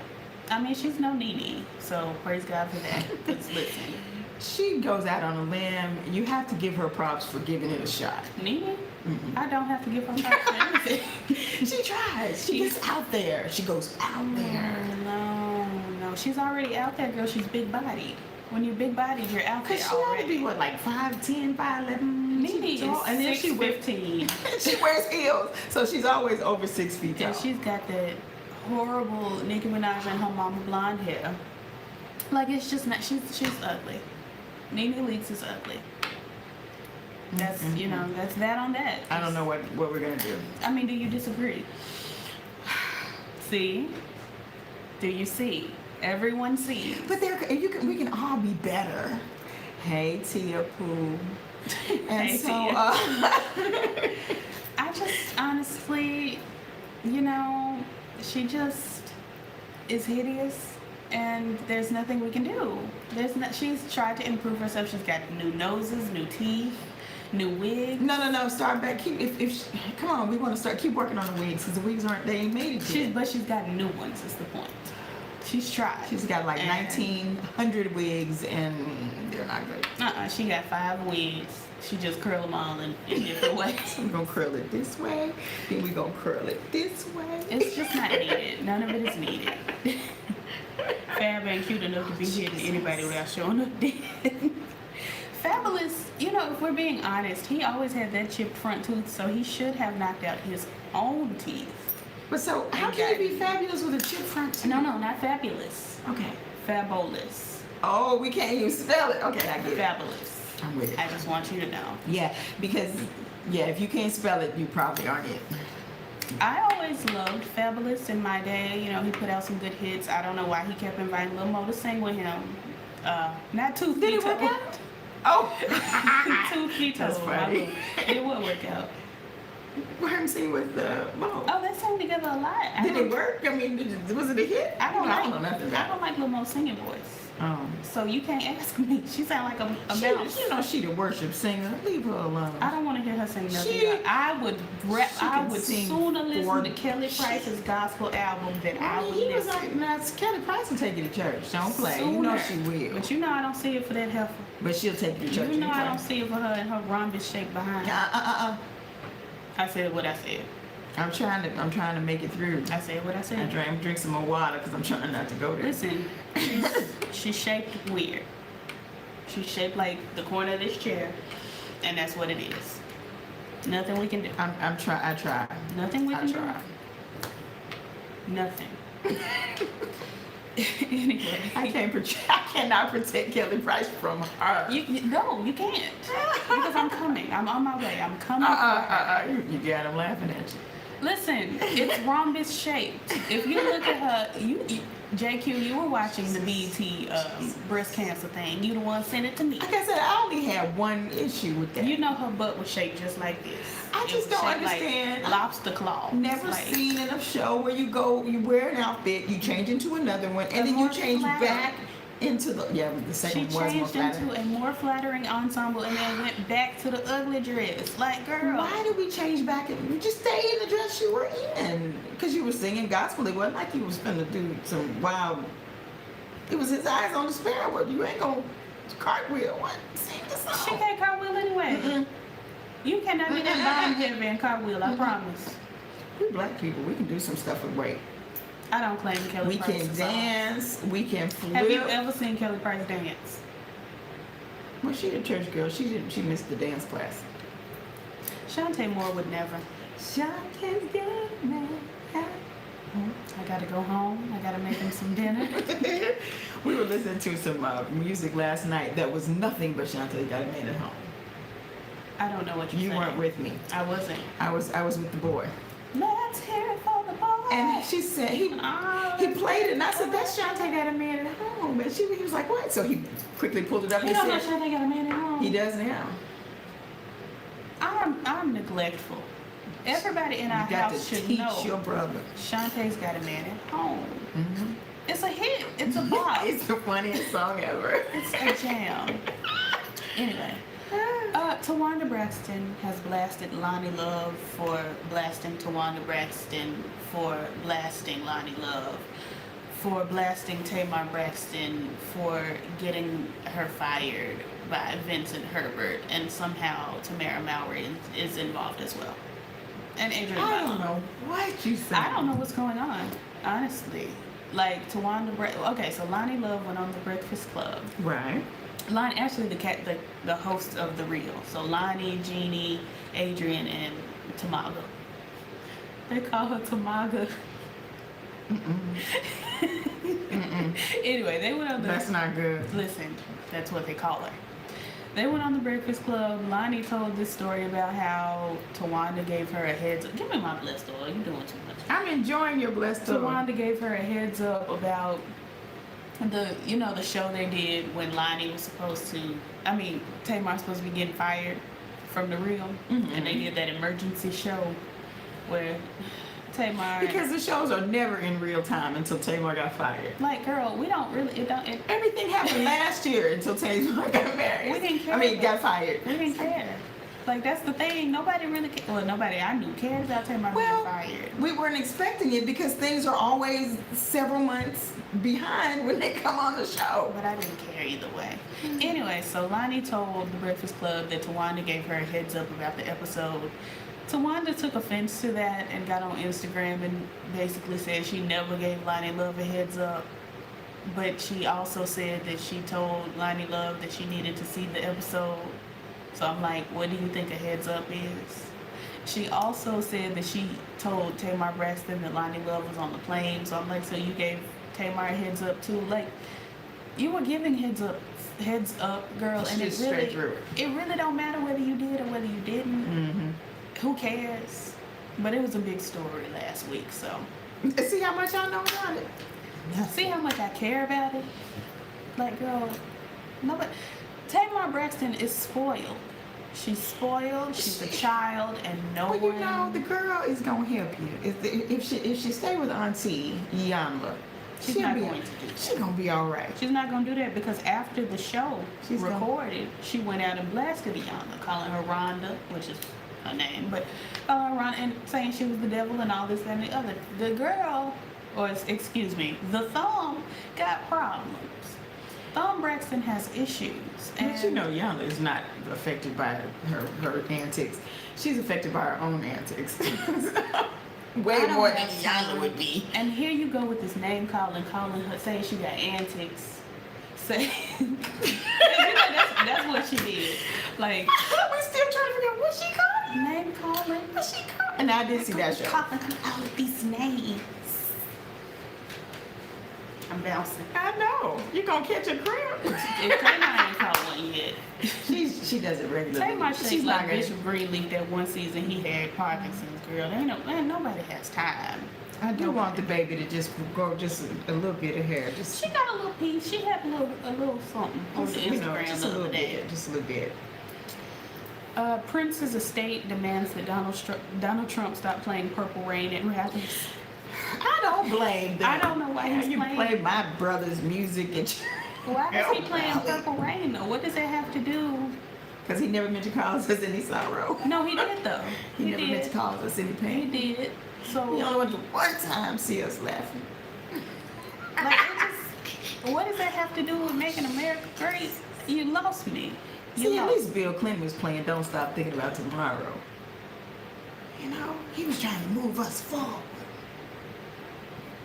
I mean, she's no Nene, so praise God for that. 'Cause listen, She goes out on a limb. You have to give her props for giving it a shot. Nene, I don't have to give her props for anything. She tries. She gets out there. She goes out there. No, she's already out there, girl. She's big bodied. When you're big bodied, you're out there Cause she ought to already. be what, like 5'10", 5'11". Nene is and then she wears 6'15", she wears heels, so she's always over 6 feet tall. and she's got that horrible Nicki Minaj and her mama blonde hair. Like it's just not. She's ugly. Nene Leakes is ugly. That's that's that on that. I don't know what we're gonna do. I mean, do you disagree? See? Do you see? Everyone sees. But we can all be better. Hey, Tia Pooh. And Hey, so, Tia. I just honestly, she just is hideous, and there's nothing we can do. She's tried to improve herself. She's got new noses, new teeth, new wigs. no. Start back. Come on. We want to keep working on the wigs because the wigs they ain't made it yet. But she's got new ones. Is the point? She's tried. She's got like And- 1,900 wigs and they're not good. She got 5 wigs. She just curl them all in different ways. We're gonna curl it this way, then we're gonna curl it this way. It's just not needed. None of it is needed. Fab ain't cute enough to be hitting anybody without showing up dead. Fabulous, if we're being honest, he always had that chipped front tooth, so he should have knocked out his own teeth. But so, how can you be fabulous with a chip front tooth? No, not fabulous. Okay. Fabulous. Oh, we can't even spell it. Okay, I get it. Fabulous. I'm with it. I just want you to know. Yeah, because if you can't spell it, you probably aren't it. I always loved Fabulous in my day. He put out some good hits. I don't know why he kept inviting Lil Mo to sing with him. Not Tooth Did it Vito. work out? Oh, Tooth Vito. That's funny. It would work out. Her scene with Mo. Oh, they sang together a lot. Did it work? I mean, was it a hit? I don't know nothing I about don't like Lil Mo's singing voice. it. So you can't ask me. She sound like a mouse. You know she the worship singer. Leave her alone. I don't want to hear her sing nothing. She- I would rap. she I can would sing sooner listen for- to Kelly Price's gospel album than I would he was listen. like, now Kelly Price will take you to church. Don't play. You know she will. But you know I don't see it for that heifer. But she'll take you to church. You know I anyway. don't see it for her and her rhombus shape behind. I said what I said. I'm trying to make it through. I said what I said. Drink some more water because I'm trying not to go there. Listen, she's shaped weird. She's shaped like the corner of this chair, and that's what it is. Nothing we can do. I try. Nothing we I can try. do. Nothing. Anyway, I cannot protect Kelly Price from her. No, you can't. Because I'm coming. I'm on my way. I'm coming. for her. You got him laughing at you. Listen, it's rhombus shaped. If you look at her, JQ, you were watching the BET breast cancer thing. You the one sent it to me. Like I said, I only had one issue with that. You know her butt was shaped just like this. I It just was don't shaped like understand. lobster claw. Never Like, seen in a show where you wear an outfit, you change into another one, and A then you more change flattering. back into the the She second one was more changed flattering. into a more flattering ensemble and then went back to the ugly dress. Like, girl. Why did we change back? And just stay in the dress you were in, because you were singing gospel. It wasn't like you was finna do some wild. It was his eyes on the sparrow. You ain't gonna cartwheel. What? Sing the song. She can't cartwheel anyway. Mm-mm. You cannot be that bottom heavy and cartwheel, I promise. We black people, we can do some stuff with weight. I don't claim Kelly We Price. can dance. We can flip. Have you ever seen Kelly Price dance? Well, she a church girl. She didn't. She missed the dance class. Shantae Moore would never. Shantae's getting I gotta go home. I gotta make him some dinner. We were listening to some music last night that was nothing but Shantae Got a Man at Home. I don't know what you're You saying. weren't with me. I wasn't. I was with the boy. Let's hear it for the boy. And she said he played it, and I said that's Shantae Got a Man at Home. And he was like, what? So he quickly pulled it up You and don't know said Shantae got a man at home. he does now. I'm neglectful. Everybody in our You got house to should teach know your brother. Shantae's got a man at home. Mm-hmm. It's a hit. It's a bop. It's the funniest song ever. It's a jam. Anyway, Tawanda Braxton has blasted Lonnie Love for blasting Tawanda Braxton, for blasting Lonnie Love, for blasting Tamar Braxton, for getting her fired by Vincent Herbert, and somehow Tamara Mowry is involved as well. And Adrian I don't Butler. know what you said. I don't know what's going on, honestly. Like okay, so Lonnie Love went on the Breakfast Club. Right. Lonnie, actually the host of The Real. So Lonnie, Jeannie, Adrian, and Tamaga. They call her Tamaga. Anyway, they went on the... That's not good. Listen, that's what they call her. They went on the Breakfast Club. Lonnie told this story about how Tawanda gave her a heads up. Give me my blessed oil. You're doing too much. I'm enjoying your blessed oil. Tawanda gave her a heads up about the show they did when Lonnie was supposed to, Tamar's supposed to be getting fired from The Real. Mm-hmm. And they did that emergency show where Tamar... Because the shows are never in real time until Tamar got fired. Like, girl, we don't really... Everything happened last year until Tamar got married. We didn't care. Got fired. We didn't care. Like, that's the thing. Nobody really cared. Well, nobody I knew cared about Tamar being fired. We weren't expecting it because things are always several months behind when they come on the show. But I didn't care either way. Anyway, so Lonnie told the Breakfast Club that Tawanda gave her a heads up about the episode. Tawanda took offense to that and got on Instagram and basically said she never gave Lonnie Love a heads up. But she also said that she told Lonnie Love that she needed to see the episode. So I'm like, what do you think a heads up is? She also said that she told Tamar Braxton that Lonnie Love was on the plane. So I'm like, so you gave Tamar a heads up too? Like, you were giving heads up, girl, and Just straight through it really don't matter whether you did or whether you didn't. Mm-hmm. Who cares? But it was a big story last week, so. See how much I know about it? See how much I care about it? Like, girl, nobody. Tamar Braxton is spoiled. She's spoiled. She's a child, and no Well, one. you know, the girl is gonna help you. If she stay with Auntie Yamla, She's not going to do that. She's gonna be all right. She's not gonna do that because after the show She's recorded, she went out and blasted Iyanla, calling her Rhonda, which is her name, but calling her Rhonda and saying she was the devil and all this and the other. The girl, excuse me, the Thumb got problems. Thumb Braxton has issues. But you know, Yamla is not affected by her antics. She's affected by her own antics. Way more than Yamla would be. And here you go with this name calling her, saying she got antics. Saying, that's what she did. Like, we're still trying to figure out what she called. Name calling. What she called? And I did see that show. Calling all of these names. I'm bouncing. I know. You're gonna catch a cramp. If Tamar ain't caught one yet. She does it regularly. Tamar She's shakes not like gonna. Bishop Greenleaf that one season he had Parkinson's, girl. Nobody has time. I do want the baby to just grow just a little bit of hair. Just She got a little piece. She had a little something on the Instagram just the a other little day. bit. Just a little bit. Prince's estate demands that Donald Trump stop playing Purple Rain at rallies. I don't blame them. I don't know why he's you playing. play my brother's music and Why is he playing Purple Rain though? What does that have to do? because he never meant to cause us any sorrow. No, he did though. He never meant to cause us any He pain. did. So He only wanted to one time see us laughing. like, what does that have to do with making America great? You lost me. See, at least Bill Clinton was playing Don't Stop Thinking About Tomorrow. You know, he was trying to move us forward.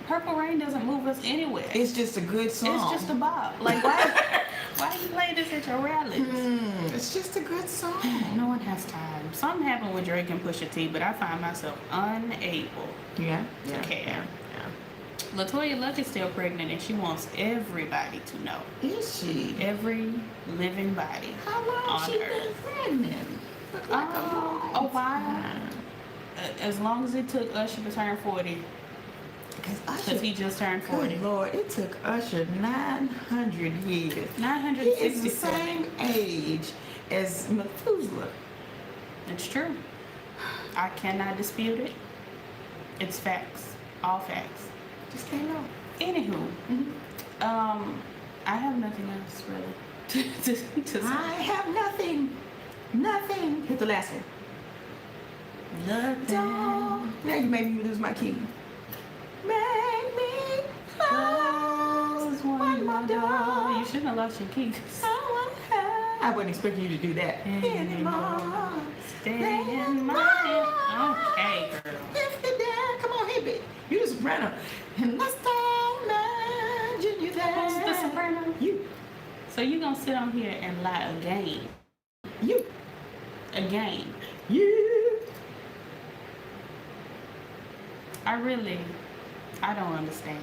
Purple Rain doesn't move us anywhere. It's just a good song. It's just a bop. Like why you play this at your rallies? It's just a good song. No one has time. Something happened with Drake and Pusha T, but I find myself unable Yeah, to care. yeah. LaToya Luck is still pregnant and she wants everybody to know. Is she? Every living body. How long on she Earth. been pregnant? Look like A while. As long as it took Usher to turn 40. Because he just turned 40. Good Lord, it took Usher 900 years. He is the 967. same age as Methuselah. It's true. I cannot dispute it. It's facts. All facts. Just came out. Anywho, I have nothing else really to say. I have nothing. Nothing. Hit the last one. Nothing. Now you made me lose my key. Make me close one more door. You shouldn't have lost your key. I wasn't expecting you to do that anymore. Stay in my Okay, girl. If you're there, come on, hit me. You the soprano. And let's imagine you there. Who's the soprano? You. So you gonna sit on here and lie again? You. Again? You. I don't understand.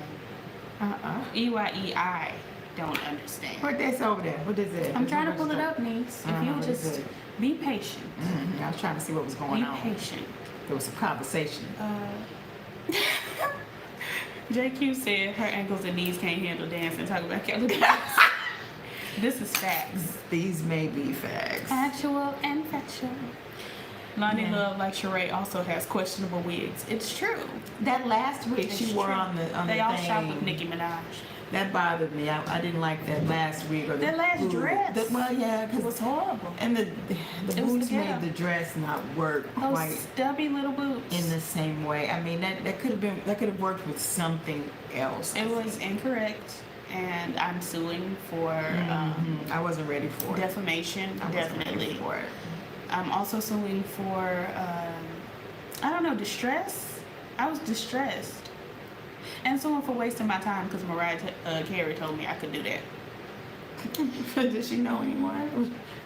EYE, don't understand. What that's over there? What is it? I'm trying to pull it up, niece. If you what is just it? be patient. I was trying to see what was going Be on. patient. There was a conversation. JQ said her ankles and knees can't handle dancing. Talk about KailahLaine. This is facts. These may be facts. Actual and factual. Lonnie Yeah. Love, like Sheree, also has questionable wigs. It's true. That last wig It's she wore true. on the They all thing, shop with Nicki Minaj. that bothered me. I didn't like that last wig or That last dress. Well, yeah, It because was horrible. and the was boots the ghetto. made the dress not work Those quite stubby little boots. in the same way. I mean, that could have worked with something else. It was incorrect, and I'm suing for I wasn't ready for it. defamation. I wasn't ready Definitely. for it. I'm also suing for I don't know, distress. I was distressed, and suing for wasting my time because Mariah Carey told me I could do that. Does she know anymore?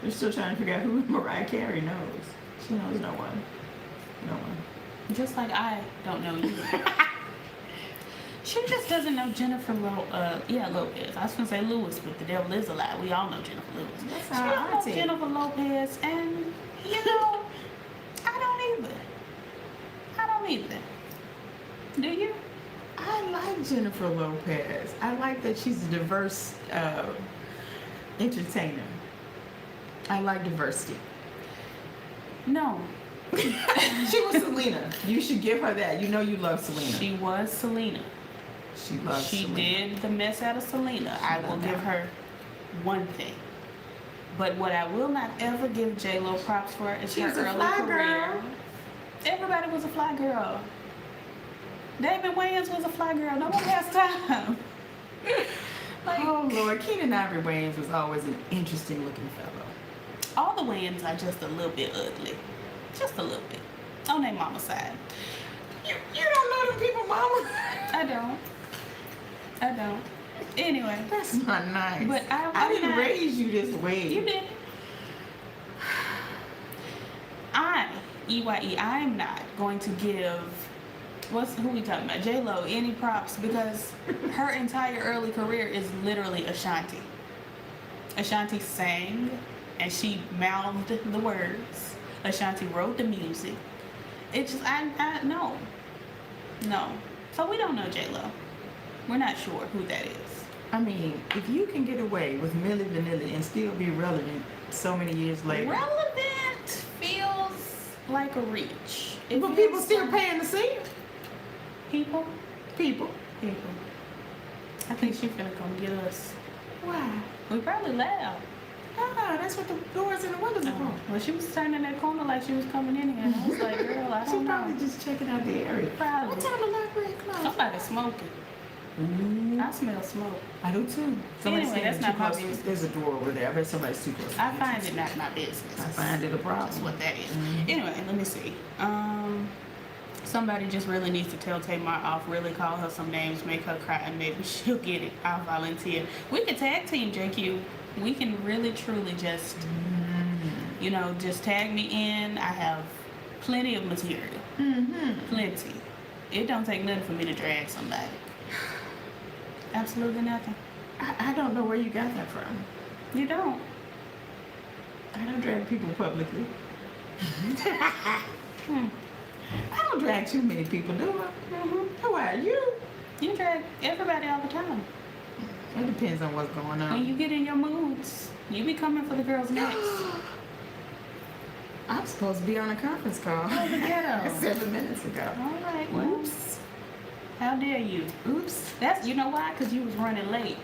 We're still trying to figure out who Mariah Carey knows. She knows no one. No one. Just like I don't know you. She just doesn't know Jennifer Lopez. I was gonna say Lewis, but the devil is a lie. We all know Jennifer Lewis. That's She our don't know auntie. Jennifer Lopez, and you know, I don't either. Do you? I like Jennifer Lopez. I like that she's a diverse entertainer. I like diversity. No, She was Selena. You should give her that. You know you love Selena. she was Selena. She loves She Selena. did the mess out of Selena. I will loved give her one thing. But what I will not ever give J-Lo props for is She her was a early fly career. girl. Everybody was a fly girl. David Wayans was a fly girl. No one has time. Oh Lord, Keenan Ivory Wayans was always an interesting looking fellow. All the Wayans are just a little bit ugly. Just a little bit. On their mama's side. You don't know them people, Mama. I don't. Anyway. That's not nice. But I didn't not- raise you this way. You did. I am not going to give who we talking about? J-Lo any props because her entire early career is literally Ashanti. Ashanti sang and she mouthed the words. Ashanti wrote the music. It's just no. So we don't know J-Lo. We're not sure who that is. I mean, if you can get away with Milli Vanilli and still be relevant so many years later. Relevant feels like a reach. It But feels people still like- paying to see her. People. People. I think she's gonna come get us. Why? We probably loud. Ah, that's what the doors and the windows are for. Well, she was turning that corner like she was coming in here. And I was like, girl, I She don't probably know. just checking out the area. Probably. What time the library closed? Somebody smoking. Ooh. I smell smoke. I do too. Somebody's Anyway, that's standing not too my close. business. There's a door over there. I bet somebody's too close. I find it not my business. I find it a problem. That's what that is. Mhm. Anyway, let me see. Somebody just really needs to tell Tamar off, really call her some names, make her cry, and maybe she'll get it. I'll volunteer. We can tag team JQ. We can really, truly just, just tag me in. I have plenty of material. Plenty. It don't take nothing for me to drag somebody. Absolutely nothing. I don't know where you got that from. You don't. I don't drag people publicly. I don't drag too many people, do I? Who are you? You drag everybody all the time. It depends on what's going When on. you get in your moods, you be coming for the girls next. I'm supposed to be on a conference call the ghetto. 7 minutes ago. All right, well, Oops. how dare you? Oops. That's, you know why? Because you was running late.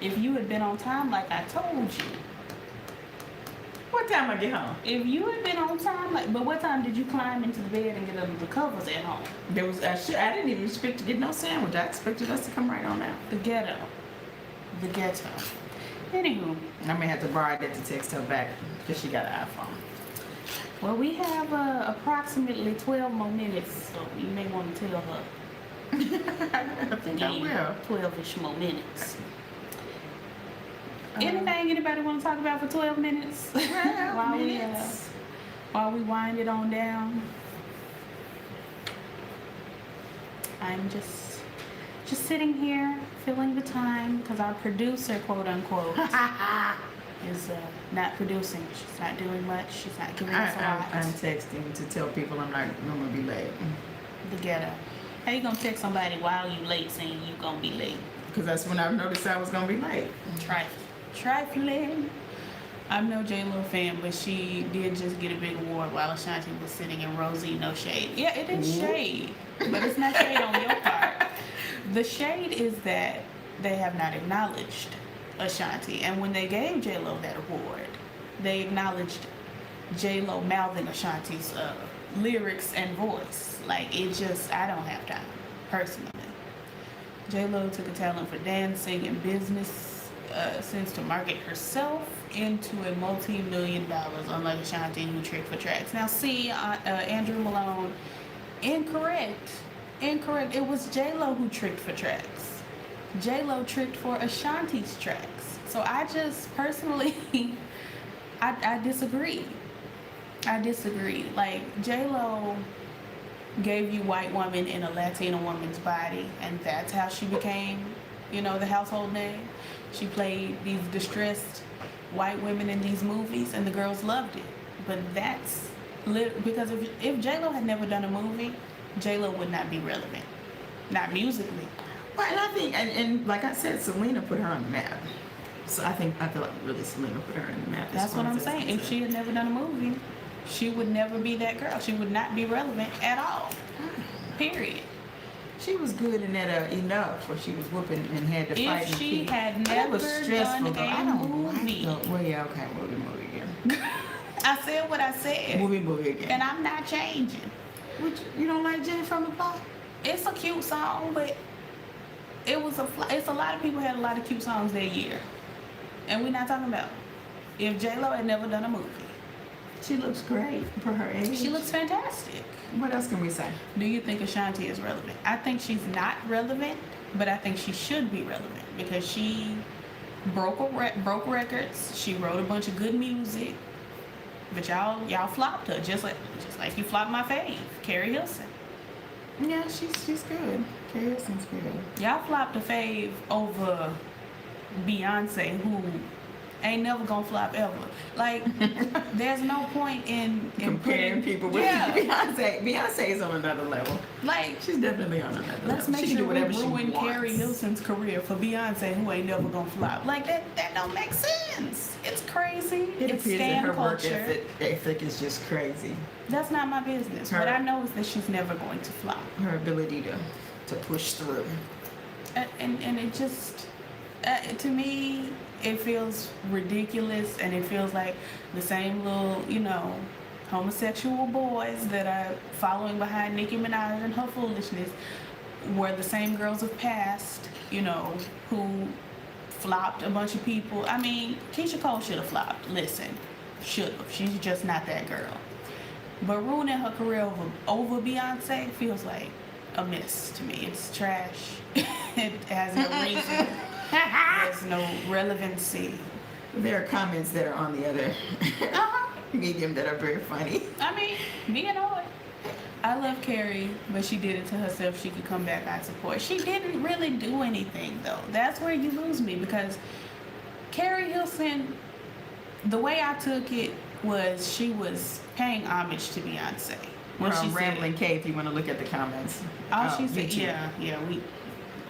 If you had been on time like I told you. What time I get home? If you had been on time, but what time did you climb into the bed and get under the covers at home? I didn't even expect to get no sandwich. I expected us to come right on out. The ghetto. The ghetto. Anywho, I may have to borrow that to text her back because she got an iPhone. well, we have approximately 12 more minutes, so you may want to tell her. I think I will. 12-ish more minutes. Anything anybody want to talk about for 12 minutes? While we wind it on down. I'm just sitting here filling the time because our producer, quote unquote, is not producing. She's not doing much. She's not giving us a lot. I'm texting to tell people I'm going to be late. The ghetto. How you gonna text somebody while you late saying you gonna be late? Because that's when I noticed I was going to be late. Trifling. I'm no J-Lo fan, but she did just get a big award while Ashanti was sitting in Rosie. No shade. Yeah, it is shade, but it's not shade on your part. The shade is that they have not acknowledged Ashanti, and when they gave J-Lo that award, they acknowledged J-Lo mouthing Ashanti's lyrics and voice. Like, it just, I don't have time, personally. J-Lo took a talent for dancing and business sense to market herself into a multi-million dollars, unlike Ashanti, who tricked for tracks. Now, see, Andrew Malone, incorrect. It was J-Lo who tricked for tracks. J-Lo tricked for Ashanti's tracks. So I just personally, I disagree. Like, J-Lo gave you white woman in a Latina woman's body, and that's how she became, the household name. She played these distressed white women in these movies, and the girls loved it. But that's because if J-Lo had never done a movie, J-Lo would not be relevant, not musically. Well, and I think, and like I said, Selena put her on the map. So I feel like really Selena put her on the map. That's what I'm saying. If she had never done a movie, she would never be that girl. She would not be relevant at all. Period. She was good in that Enough, where she was whooping and had to fight. If and she compete. had That never was stressful, done though. a I don't movie, like the, well, yeah, okay, movie again. I said what I said, movie again. and I'm not changing. You don't like Jenny from the Block? It's a cute song, but it's a lot of people had a lot of cute songs that year, and we're not talking about if J-Lo had never done a movie. She looks great for her age. She looks fantastic. What else can we say? Do you think Ashanti is relevant? I think she's not relevant, but I think she should be relevant because she broke records. She wrote a bunch of good music, but y'all flopped her just like you flopped my fave, Carrie Hilson. Yeah, she's good. Carrie Hilson's good. Y'all flopped a fave over Beyonce, who ain't never gonna flop ever. Like, there's no point in Comparing people with Beyonce. Beyonce is on another level. Like, she's definitely on another let's level. make She can sure do we whatever she ruin wants. Carrie Hilson's career for Beyonce, who ain't never gonna flop. Like, that don't make sense. It's crazy. It It's appears that scam her work culture. ethic is just crazy. That's not my business. What I know is that she's never going to flop. Her ability to push through. And it just, to me, it feels ridiculous, and it feels like the same little, homosexual boys that are following behind Nicki Minaj and her foolishness were the same girls of past, who flopped a bunch of people. I mean, Keisha Cole should have flopped. Listen, should have. She's just not that girl. But ruining her career over Beyonce feels like a miss to me. It's trash. It has no reason. There's no relevancy. There are comments that are on the other medium that are very funny. I mean, being on. I love Carrie, but she did it to herself. She could come back, I support. She didn't really do anything, though. That's where you lose me, because Carrie Hilson, the way I took it was she was paying homage to Beyonce. We're on Rambling K if you want to look at the comments. Oh, she said, YouTube. we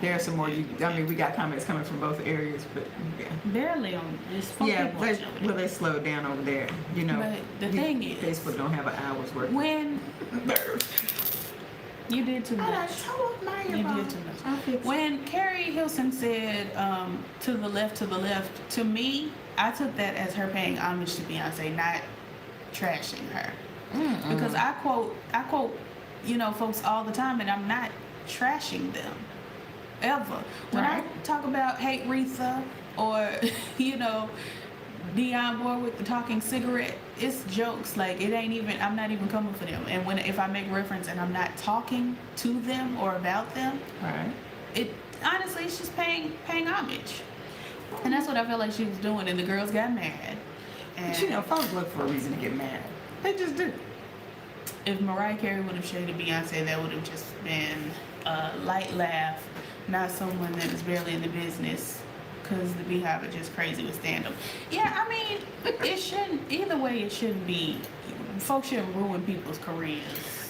There are some more. We got comments coming from both areas, but yeah. barely on this phone. Yeah, they slowed down over there. But the thing is, Facebook don't have an hour's worth. When you did too much. You did too much. When Carrie Hilson said to the left, to me, I took that as her paying homage to Beyonce, not trashing her. Because I quote, folks all the time, and I'm not trashing them ever. When I talk about Hate Retha or Dionne Warwick the talking cigarette, it's jokes. Like, it ain't even, I'm not even coming for them. And if I make reference and I'm not talking to them or about them, it honestly, it's just paying homage. And that's what I felt like she was doing, and the girls got mad. And folks look for a reason to get mad. They just do. If Mariah Carey would have shaded Beyonce, that would have just been a light laugh, not someone that is barely in the business, because the Beehive are just crazy with stand-up. Yeah, I mean, it shouldn't, either way, it shouldn't be, folks shouldn't ruin people's careers.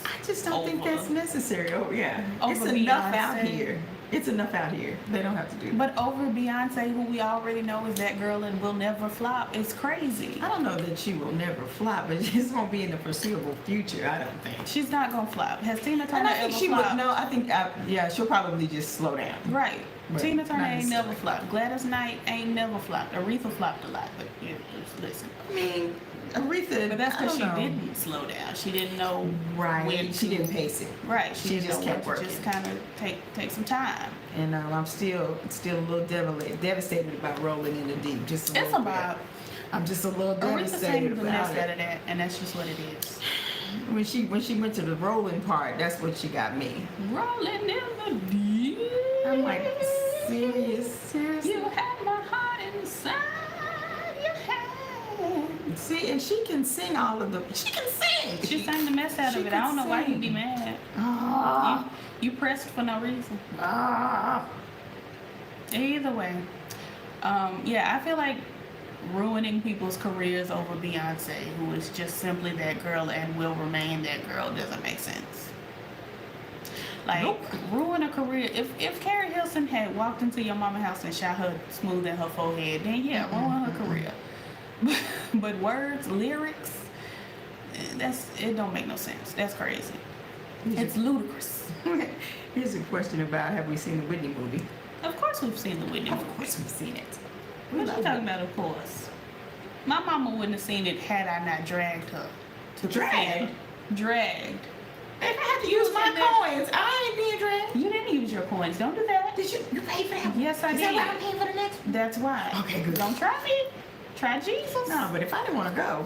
I just don't think that's necessary. It's Over enough Beyonce. out here. It's enough out here. They don't have to do that. But over Beyonce, who we already know is that girl and will never flop, it's crazy. I don't know that she will never flop, but she's gonna be in the foreseeable future. I don't think She's not gonna flop. Has Tina Turner And I think ever she flopped? would. No, I think she'll probably just slow down. Right. But Tina Turner not ain't never necessarily. flopped. Gladys Knight ain't never flopped. Aretha flopped a lot, but just listen. I mean, Aretha. But that's because she I don't know. didn't slow down. She didn't know when She to- didn't pace it. Right. She didn't just know kept when to working. just kind of take some time. And I'm still a little devastated about Rolling in the Deep. Just a It's little about bit. I'm just a little Aretha sang devastated the mess about out it. of that, and that's just what it is. When she went to the rolling part, that's what she got me. Rolling in the deep. I'm like, seriously? You had my heart inside your hand. See, and she can sing all of the. She can sing. She sang the mess out she of it. I don't know why could you'd be sing. mad. Ah, You pressed for no reason. ah. Either way, I feel like ruining people's careers over Beyonce, who is just simply that girl and will remain that girl, doesn't make sense. Like, Nope. ruin a career. If Carrie Hilson had walked into your mama's house and shot her smooth in her forehead, then ruin her career. But words, lyrics, it don't make no sense. That's crazy. Here's It's ludicrous. Here's a question about, have we seen the Whitney movie? Of course we've seen the Whitney movie. Of course we've seen it. What you love talking it. about? Of course. My mama wouldn't have seen it had I not dragged her to the Dragged? theater. Dragged. If I had to use my coins, I ain't being dragged. You didn't use your coins. Don't do that. Did you pay for that? Yes, I Is did. that why I'm paying for the next one? That's why. Okay, good. Don't try me. Try Jesus. No, but if I didn't want to go,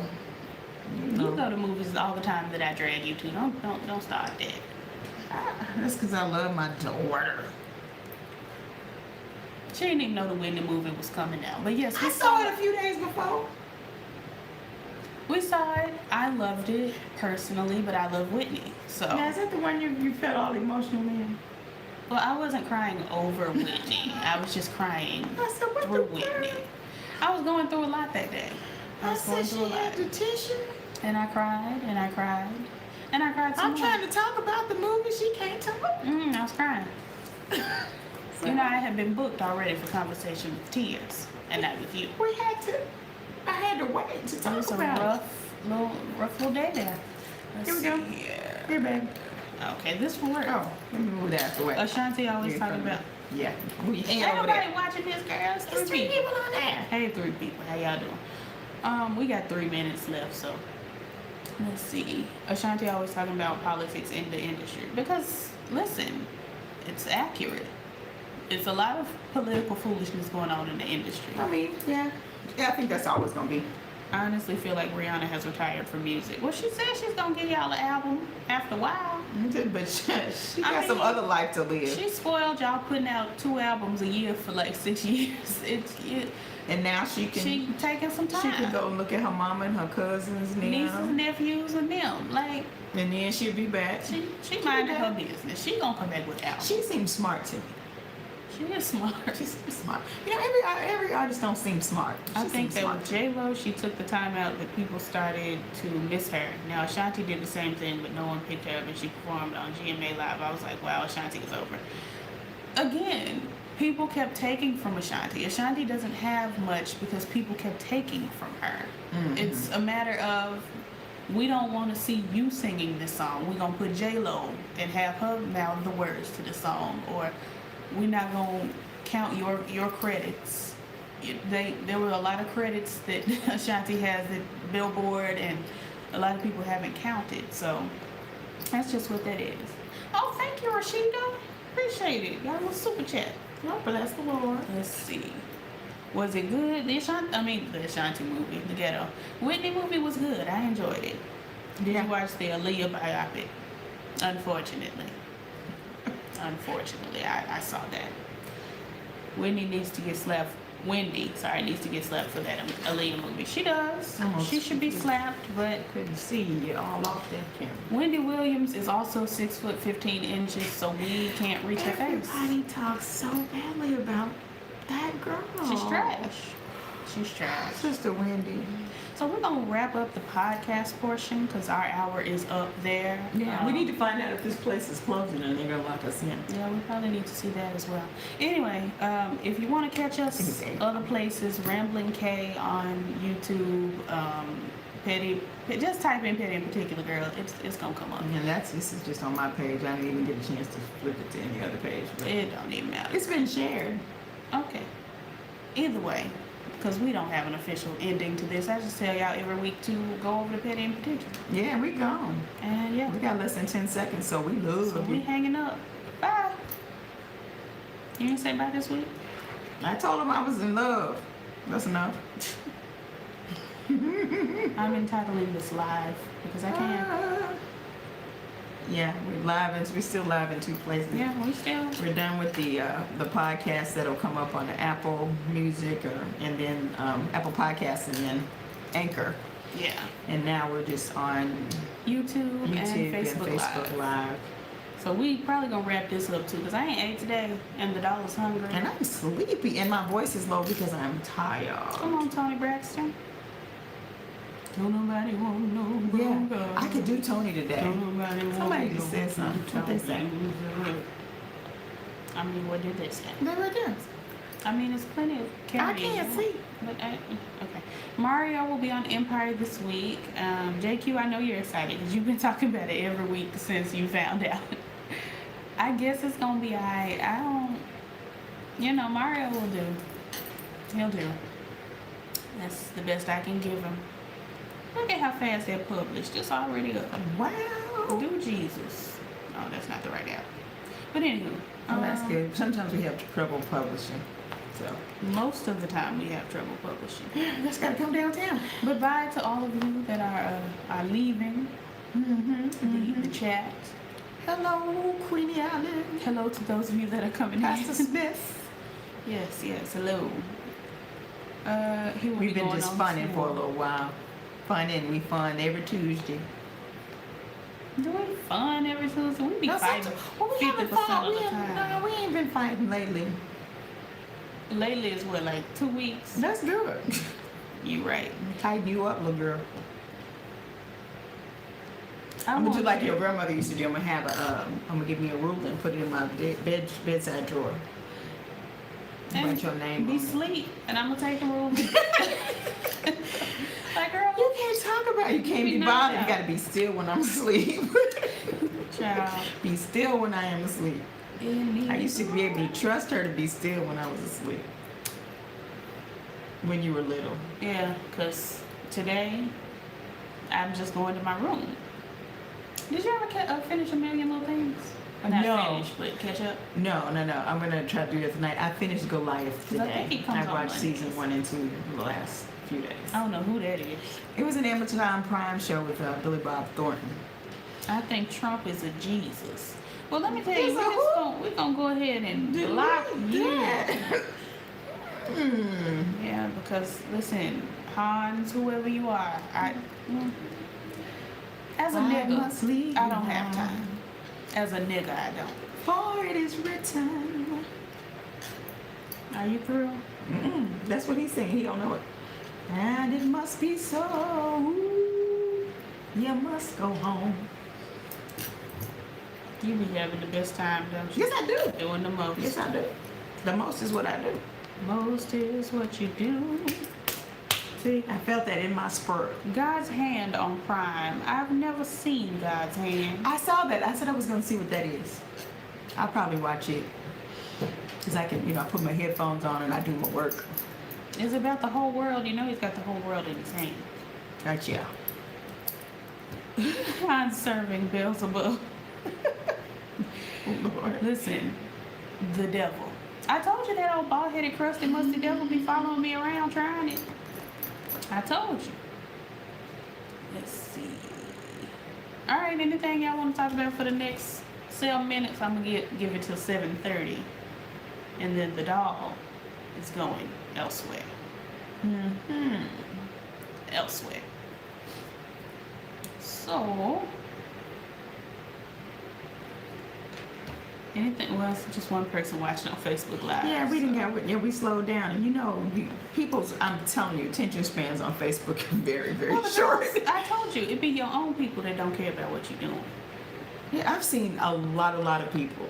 You go to movies all the time that I drag you to. Don't start that. That's because I love my daughter. She didn't even know the Whitney movie was coming out. But yes, we I saw it a few days before. We saw it. I loved it personally, but I love Whitney. So, Now, is that the one you felt all emotional in? well, I wasn't crying over Whitney. I was just crying I said, what through the Whitney. fuck? I was going through a lot that day. I was going said through she a lot. had the tissue. And I cried, and I cried, and I cried some I'm more. trying to talk about the movie. She can't talk. I was crying. You know, I had been booked already for Conversation with Tears, and not with you. I had to wait to It talk was a about rough little day there. Here we go. Yeah. Here, babe. Okay, this will work. Oh, let me move that out the way. Ashanti always talking about. Yeah. We Ain't over nobody there. watching this, girls. There's 3 people on there. Hey, 3 people. How y'all doing? We got 3 minutes left, so let's see. Ashanti always talking about politics in the industry because, listen, it's accurate. It's a lot of political foolishness going on in the industry. I mean, yeah. Yeah, I think that's always going to be. I honestly feel like Rihanna has retired from music. Well, she said she's gonna give y'all an album after a while. But she got I mean, some other life to live. She spoiled y'all putting out 2 albums a year for like 6 years. And now she taking some time. She can go look at her mama and her cousins now. Nieces, nephews, and them. Like, And then she'll be back. she minded her business. She gonna come back with albums. She seems smart to me. She is smart. She seems smart. You know, every artist don't seem smart. I She think seems that smart. with J-Lo, she took the time out that people started to miss her. Now, Ashanti did the same thing, but no one picked her up, and she performed on GMA Live. I was like, wow, Ashanti is over. Again, people kept taking from Ashanti. Ashanti doesn't have much because people kept taking from her. Mhm. It's a matter of, we don't want to see you singing this song. We're going to put J-Lo and have her mouth the words to the song, or we're not going to count your credits. There were a lot of credits that Ashanti has at Billboard, and a lot of people haven't counted. So that's just what that is. Oh, thank you, Rashida. Appreciate it. Y'all was super chat. Oh, bless the Lord. Let's see. Was it good? The Ashanti movie, The Ghetto. Whitney movie was good. I enjoyed it. Did you watch the Aaliyah biopic? Unfortunately, I saw that. Wendy needs to get slapped for that Aaliyah movie. She does. Almost. She should be slapped, but Couldn't see you all off that camera. Wendy Williams is also 6 foot 15 inches, so we can't reach her face. Everybody talks so badly about that girl. She's trash. She's trash. Sister Wendy. So we're gonna wrap up the podcast portion because our hour is up there. Yeah, we need to find out if this place is closing and they're gonna lock us in. Yeah, we probably need to see that as well. Anyway, if you want to catch us Exactly. other places, Rambling K on YouTube, just type in Petty in Particular Girl. It's gonna come up. And this is just on my page. I didn't even get a chance to flip it to any other page. But It don't even matter. it's been shared. Okay. Either way, because we don't have an official ending to this. I just tell y'all every week to go over to Petty in Particular. Yeah, we gone. And yeah, We got less than 10 seconds, so we lose. so we hanging up. Bye. You didn't say bye this week? I told him I was in love. That's enough. I'm entitling this live because I can. Yeah, we're still live in 2 places. Yeah, we still. We're done with the podcast that'll come up on the Apple Music and then Apple Podcasts and then Anchor. Yeah. And now we're just on YouTube and Facebook, Live. Live. So we probably gonna wrap this up too because I ain't ate today and the dog's hungry. And I'm sleepy and my voice is low because I'm tired. Come on, Tony Braxton. Don't nobody want no Yeah, girl. I could do Tony today. Don't nobody want Somebody no just said something. What they say? I mean, what did they say? They're right there. I mean, it's plenty of I carriers. can't see. But okay. Mario will be on Empire this week. JQ, I know you're excited because you've been talking about it every week since you found out. I guess it's gonna be alright. I don't. Mario will do. He'll do. That's the best I can give him. Look at how fast they're published. It's already up. Wow. Do Jesus. Oh, that's not the right app. But anywho. Oh, that's good. Sometimes we have trouble publishing. So Most of the time we have trouble publishing. just gotta come downtown. But bye to all of you that are leaving the chat. Hello, Queenie Allen. Hello to those of you that are coming Pastor in. Smith. Yes, hello. Here We've been just funning for a little while. We fun every Tuesday. Doing fun every Tuesday. We be No, fighting well, we haven't 50% fought. of the time. No, we ain't been fighting lately. Lately is what, like 2 weeks? That's good. You right. Tighten you up, little girl. I'm gonna want do like you- your grandmother used to do. I'm gonna give me a ruler and put it in my bedside drawer. And Write your name be on it. sleep, and I'm gonna take a room. Like, girl, You can't talk about it. You can't be knocked bothered. You out. gotta be still when I'm asleep. child. Be still when I am asleep. I used to be able to trust her to be still when I was asleep. When you were little. Yeah, because today I'm just going to my room. Did you ever finish A Million Little Things? Or not No. finish, but catch up? No. I'm gonna try to do that tonight. I finished Goliath 'Cause I today. think it comes on watched Mondays. season 1 and 2 the last few days. I don't know who that is. It was an Amazon Prime show with Billy Bob Thornton. I think Trump is a Jesus. Well, let me tell you, He's a who? we're going to go ahead and block you. Yeah, because, listen, Hans, whoever you are, as a nigga, I don't have time. As a nigga, I don't. For it is written. Are you through? That's what he's saying. He don't know it. And it must be so. You must go home. You be having the best time, don't you? Yes, I do. Doing the most. Yes, I do. The most is what I do. Most is what you do. See, I felt that in my spirit. God's hand on Prime. I've never seen God's hand. I saw that. I said I was going to see what that is. I'll probably watch it. Because I can, I put my headphones on and I do my work. It's about the whole world. You know he's got the whole world in his hand. Gotcha. I'm serving Beelzebub. Oh, Lord. Listen, the devil. I told you that old bald-headed, crusty, musty devil be following me around trying it. I told you. Let's see. All right, anything y'all want to talk about for the next 7 minutes? I'm going to give it till 7:30. And then the doll is going elsewhere. Elsewhere. So, anything? Well, it's just one person watching on Facebook Live. Yeah, we didn't so. get. We slowed down, and people's. I'm telling you, attention spans on Facebook are very, very Well, the short. girls, I told you, it be your own people that don't care about what you're doing. Yeah, I've seen a lot of people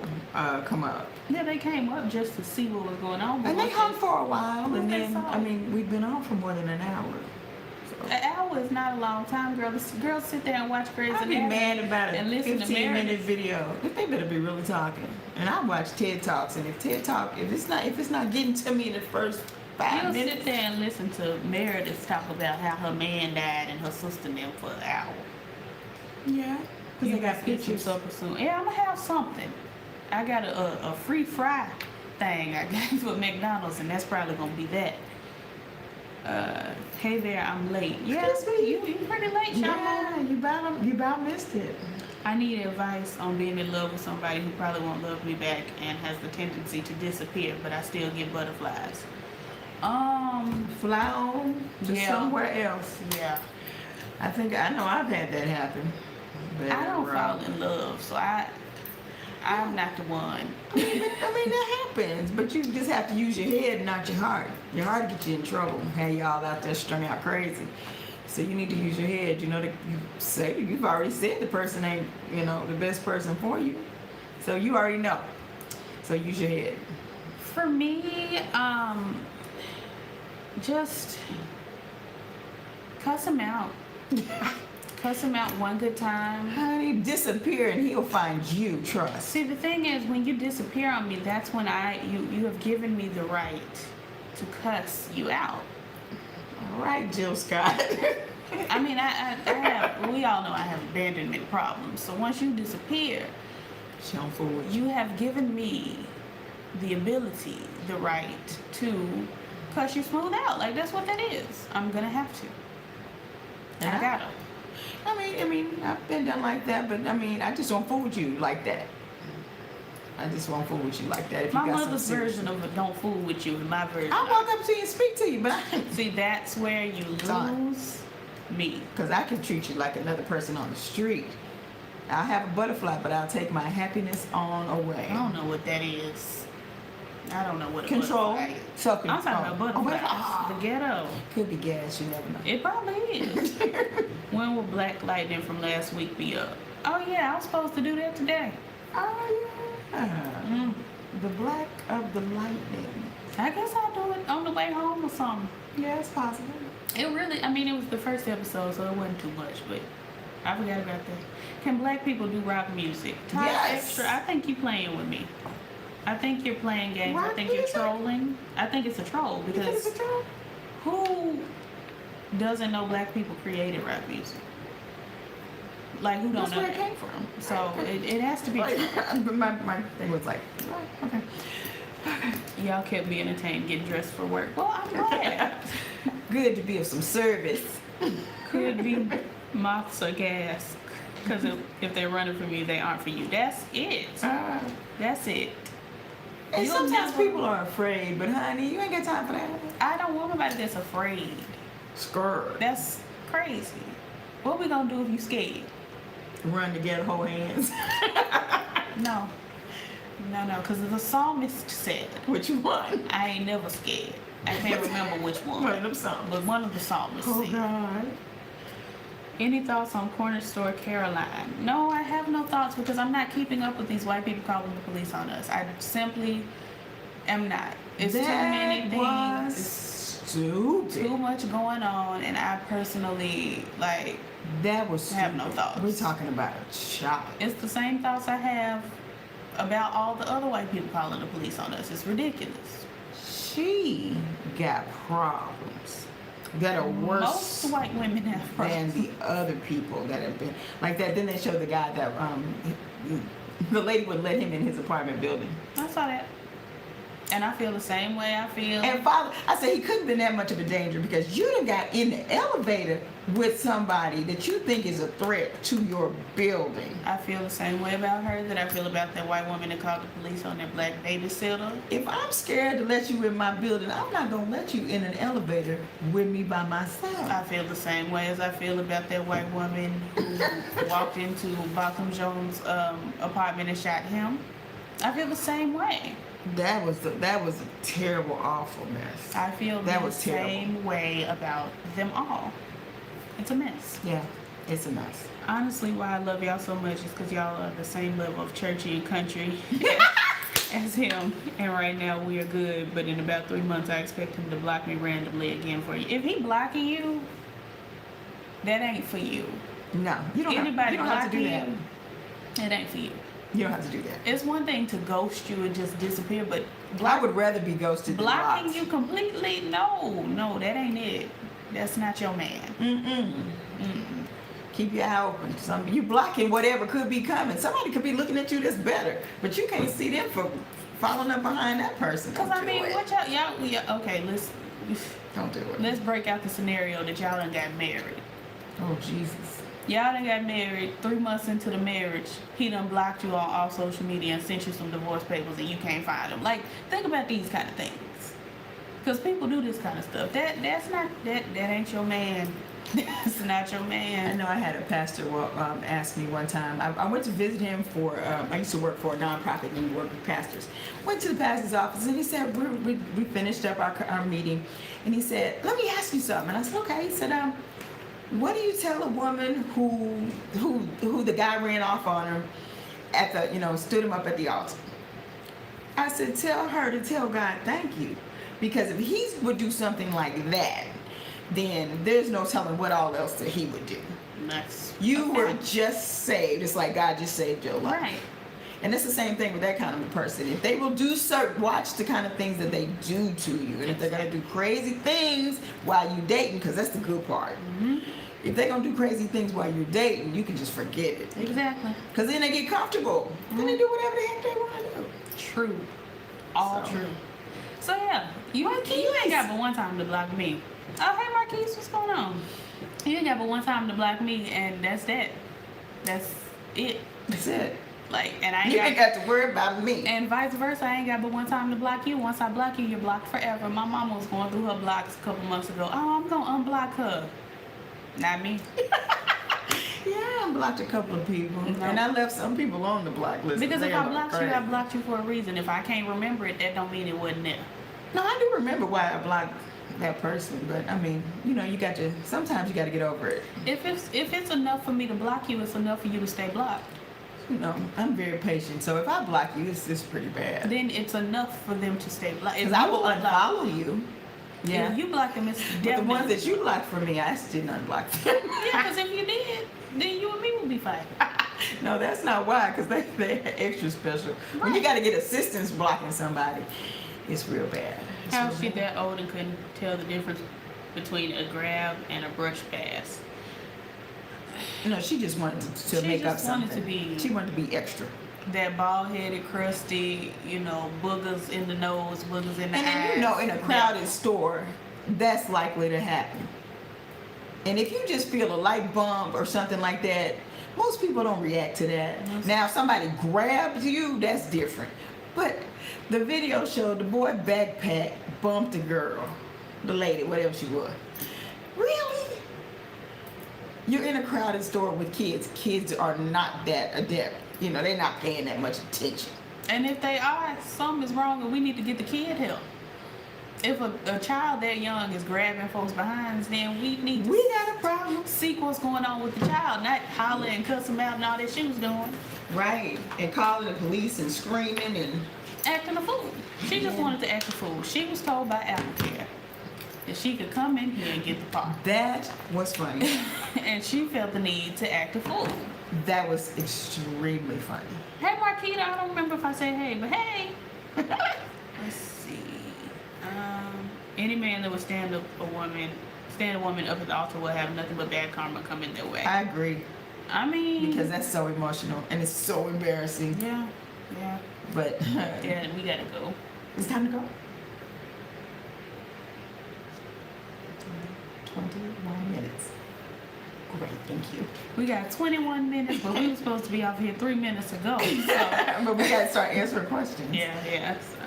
come up, Yeah, they came up just to see what was going on. But and they once hung for a while, Once and they then saw it. we've been on for more than an hour. So. An hour is not a long time, girl. Girls sit there and watch Grey's I'd be Anatomy mad about a and listen to 15-minute Meredith. video. They better be really talking. And I watch TED Talks, and if it's not getting to me in the first 5 You'll minutes, sit there and listen to Meredith talk about how her man died and her sister and them for an hour. yeah, because they got must get some pictures. supper soon. Yeah, I'm gonna have something. I got a free fry thing I got for McDonald's, and that's probably gonna be that. Hey there, I'm late. Yeah, Yes, you pretty late, Yeah, Shama. you about missed it. I need advice on being in love with somebody who probably won't love me back and has the tendency to disappear, but I still get butterflies. Fly on to Yeah. somewhere else. Yeah. I know I've had that happen. But I don't fall in love, so I'm not the one. that happens. But you just have to use your head, not your heart. Your heart gets you in trouble. Have y'all out there strung out crazy. So you need to use your head. You've already said the person ain't, the best person for you. So you already know. So use your head. For me, just cuss him out. Cuss him out one good time. Honey, disappear and he'll find you, trust. See, the thing is, when you disappear on me, that's when you have given me the right to cuss you out. All right, Jill Scott. I mean, we all know I have abandonment problems. So once you disappear, She don't fool with you. you have given me the ability, the right to cuss you smooth out. Like, that's what that is. I'm gonna have to. And I gotta. I mean, I've been done like that, but I mean, I just won't fool with you like that. I just won't fool with you like that. If My you got mother's something serious. version of a don't fool with you is my version. I'll walk up to you and speak to you, but See, that's where you lose me. because I can treat you like another person on the street. I'll have a butterfly, but I'll take my happiness on away. I don't know what that is. I don't know what a Control, butterfly is. self-control. I'm talking about butterflies. The ghetto. Could be gas, you never know. It probably is. When will Black Lightning from last week be up? Oh yeah, I was supposed to do that today. Oh yeah. Mm. The black of the lightning. I guess I'll do it on the way home or something. Yeah, it's possible. It really, I mean, it was the first episode, so it wasn't too much, but I forgot about that. Can black people do rock music? Type Yes. Extra, I think you playing with me. I think you're playing games. I Rock think you're music? trolling. I think it's a troll You think it's because a troll? who doesn't know black people created rap music? Like, who don't That's know where it that? came from. So it has to be Like, true. my thing was like, okay. Y'all kept me entertained getting dressed for work. Well, I'm glad. Good to be of some service. Could be moths or gas. Because if they're running from you, they aren't for you. That's it. That's it. And You'll sometimes never- people are afraid, but honey, you ain't got time for that. I don't want nobody that's afraid. Scared. That's crazy. What we gonna do if you scared? Run together, hold hands. No. No, because the psalmist said, Which one? I ain't never scared. I can't remember which one. One of them songs. But one of the psalmists Oh said. God. Any thoughts on Corner Store KailahLaine? No, I have no thoughts because I'm not keeping up with these white people calling the police on us. I simply am not. It's too many That was things. stupid. Too much going on, and I personally, like, That was I have stupid. no thoughts. We're talking about a child. it's the same thoughts I have about all the other white people calling the police on us. It's ridiculous. She got problems that are worse Most white women have than problems. the other people that have been like that. Then they showed the guy that the lady would let him in his apartment building. I saw that. And I feel the same way I feel. And father, I said he couldn't have been that much of a danger because you done got in the elevator with somebody that you think is a threat to your building. I feel the same way about her that I feel about that white woman that called the police on that black babysitter. If I'm scared to let you in my building, I'm not gonna let you in an elevator with me by myself. I feel the same way as I feel about that white woman who walked into Botham Jones' apartment and shot him. I feel the same way. That was a terrible, awful mess. I feel That the was terrible. same way about them all. It's a mess. Yeah, it's a mess. Honestly, why I love y'all so much is because y'all are the same level of churchy and country as him. And right now we are good, but in about 3 months I expect him to block me randomly again for you. If he blocking you, that ain't for you. No, you don't. Anybody You don't have to do blocking that. you, it ain't for you. You don't have to do that. It's one thing to ghost you and just disappear, but I would rather be ghosted than blocking blocked. you completely, no, that ain't it. That's not your man. Mm-mm. Keep your eye open. You blocking whatever could be coming. Somebody could be looking at you that's better, but you can't see them for following up behind that person. Because Don't I do mean, it. what y'all, okay, Don't do it. let's break out the scenario that y'all done got married. Oh Jesus. Y'all done got married, 3 months into the marriage, he done blocked you on all social media and sent you some divorce papers and you can't find them. Like, think about these kind of things. Because people do this kind of stuff. That's not, that ain't your man. That's not your I man. know I had a pastor ask me one time. I went to visit him for, I used to work for a nonprofit and we work with pastors. Went to the pastor's office and he said, we finished up our meeting. And he said, let me ask you something. And I said, okay. He said, what do you tell a woman who the guy ran off on her at the, stood him up at the altar? I said, tell her to tell God thank you. Because if he would do something like that, then there's no telling what all else that he would do. That's You okay. were just saved. It's like God just saved your life. Right. And it's the same thing with that kind of a person. If they will do watch the kind of things that they do to you. And if they're going to do crazy things while you dating, because that's the good part. Mm-hmm. If they're going to do crazy things while you're dating, you can just forget it. Exactly. Because then they get comfortable. Mm-hmm. Then they do whatever the heck they want to do. True. All So. true. So yeah, you ain't got but one time to block me. Oh, hey Marquise, what's going on? You ain't got but one time to block me, and that's that. That's it. That's it. Like, and I You ain't got to worry about me. and vice versa. I ain't got but one time to block you. Once I block you, you're blocked forever. My mama was going through her blocks a couple months ago. Oh, I'm gonna unblock her. Not me. Yeah, I blocked a couple of people. No. And I left some people on the block list. Because if they I are blocked you, crazy. I blocked you for a reason. If I can't remember it, that don't mean it wasn't there. No, I do remember why I blocked that person. But, I mean, sometimes you got to get over it. If it's enough for me to block you, it's enough for you to stay blocked. I'm very patient. So if I block you, it's pretty bad. Then it's enough for them to stay blocked. Because I will unfollow you. Yeah. If you block them, it's But definitely. the ones that you blocked for me, I still didn't unblock them. Yeah, because if you did, then you and me would be fighting. No, that's not why, because they're extra special. When you got to get assistance blocking somebody, it's real bad. It's How real she bad. that old and couldn't tell the difference between a grab and a brush pass? No, she just wanted to She make up just wanted something. to be- She wanted to be extra. That bald-headed, crusty, boogers in the nose, boogers in the And eyes. then, in a crowded store, that's likely to happen. And if you just feel a light bump or something like that, most people don't react to that. Most- Now, if somebody grabs you, that's different. But the video showed the boy backpack bumped the girl, the lady, whatever she was. Really? You're in a crowded store with kids. Kids are not that adept. They're not paying that much attention. And if they are, something is wrong, and we need to get the kid help. If a child that young is grabbing folks behinds, then we need to We got a problem. see what's going on with the child, not holler and cuss them out and all that she was doing, Right. And calling the police and screaming and... acting a fool. She just Yeah. wanted to act a fool. She was told by AppleCare that she could come in here and get the part. That was funny. And she felt the need to act a fool. That was extremely funny. Hey Marquita, I don't remember if I said hey, but hey. Let's see. Any man that would stand a woman up at the altar will have nothing but bad karma coming their way. I agree. I mean, Because that's so emotional and it's so embarrassing. yeah. But Yeah, we gotta go. it's time to go. 21 minutes. Great, thank you. We got 21 minutes, but we were supposed to be off here 3 minutes ago. So But we got to start answering questions. yeah. So,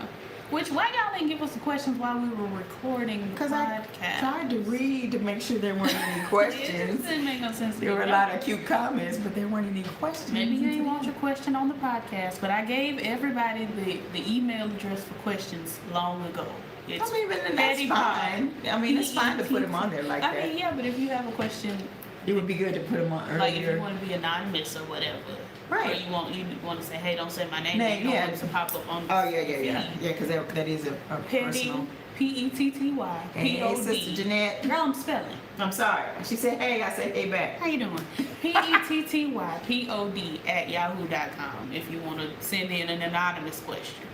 why y'all didn't give us the questions while we were recording the Because I podcast? tried to read to make sure there weren't any It questions. didn't make no sense to There me. were a lot of cute comments, but there weren't any questions. Maybe you didn't want your question on the podcast, but I gave everybody the email address for questions long ago. It's I mean, but then that's Petty fine. I mean, it's fine to put them on there like I that. mean, yeah, but if you have a question, It would be good to put them on earlier. like if you want to be anonymous or whatever, Right. Or you want to say, hey, don't say my name. Name, you don't yeah. want it to pop up on. Oh, yeah. feed. Yeah, because that is a Petty, personal. Petty, Hey, Sister P-O-D. Jeanette. Girl, I'm spelling. I'm sorry. She said, hey, I said, hey back. How you doing? PETTYPOD@yahoo.com if you want to send in an anonymous question.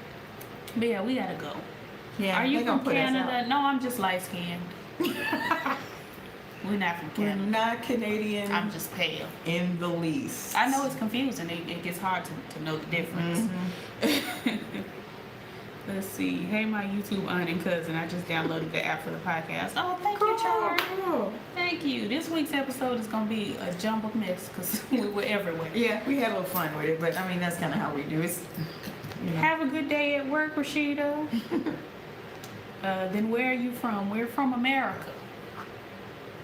But yeah, we gotta go. Yeah, Are you they gonna from put us Canada? out. No, I'm just light skinned. We're not from We're Canada. not Canadian I'm just pale. in the least. I know it's confusing. It gets hard to know the difference. Mhm. Let's see. Hey, my YouTube aunt and cousin. I just downloaded the app for the podcast. Oh, thank you, Char. Cool. Thank you. This week's episode is going to be a jumbled mess because we were everywhere. Yeah, we had a little fun with it, but I mean, that's kind of how we do it. Have a good day at work, Rashida. Then where are you from? We're from America.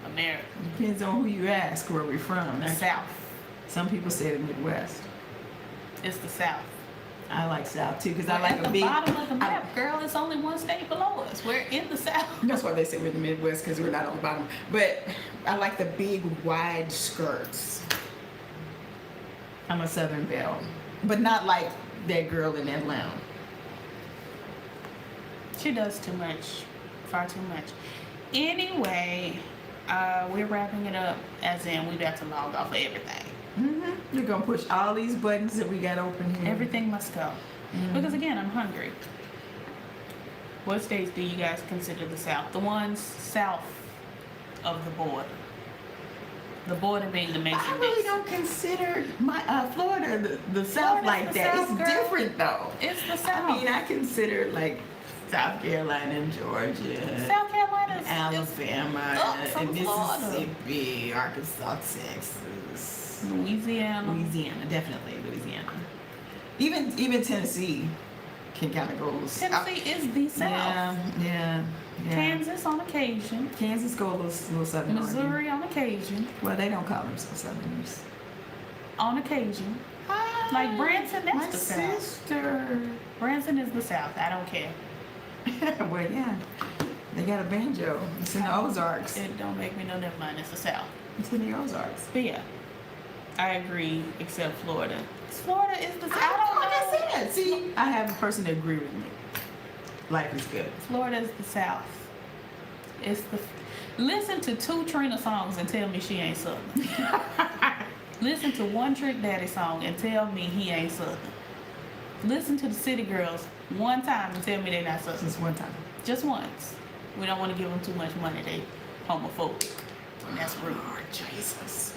America. Depends on who you ask where we're from. The That's- South. Some people say the Midwest. It's the South. I like South too because I We're like at a the big. bottom of the map, girl. It's only one state below us. We're in the South. That's why they say we're the Midwest because we're not on the bottom. But I like the big wide skirts. I'm a Southern belle, but not like that girl in Atlanta. She does too much. Far too much. Anyway, we're wrapping it up, as in we got to log off of everything. You're gonna push all these buttons that we got open here. Everything must go. Because again, I'm hungry. What states do you guys consider the South? The ones south of the border. The border being the Mason I really don't consider my Florida the South Florida's like the that. South, It's girl. different though. It's the South. I mean, I consider like South Carolina and Georgia, South Carolina is Alabama, from and Florida. Mississippi, Arkansas, Texas, Louisiana. Louisiana, definitely Louisiana. Even Tennessee can kind of go. Tennessee is the South. Yeah. Kansas on occasion. Kansas go a little southern. Missouri on occasion. Well, they don't call themselves Southerners. On occasion. Like Branson, that's My the South. sister. Branson is the South. I don't care. Well, yeah. They got a banjo. It's in the Ozarks. It don't make me no never mind. It's the South. It's in the Ozarks. But yeah, I agree. Except Florida. Florida is the South. I don't know. Like I said, see, I have a person to agree with me. Life is good. Florida is the South. It's the. Listen to 2 Trina songs and tell me she ain't Southern. Listen to 1 Trick Daddy song and tell me he ain't Southern. Listen to the City Girls 1 time and tell me they not Southern. Just one time. Just once. We don't want to give them too much money. They homophobic. And that's rude. Lord Jesus.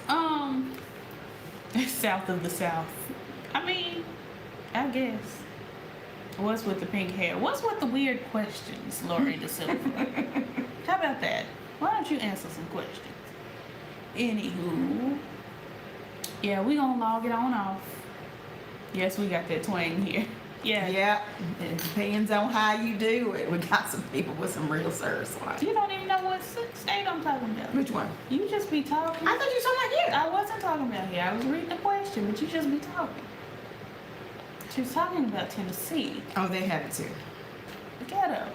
South of the South. I mean, I guess. What's with the pink hair? What's with the weird questions, Lori Da Silva? How about that? Why don't you answer some questions? Anywho, yeah, we gonna log it on off. Yes, we got that twang here. Yeah. Yeah. It depends on how you do it. We got some people with some real service life. You don't even know what state I'm talking about. Which one? You just be talking. I thought you were talking about I wasn't talking about here. I was reading the question, but you just be talking. She was talking about Tennessee. Oh, they have it too. Ghetto.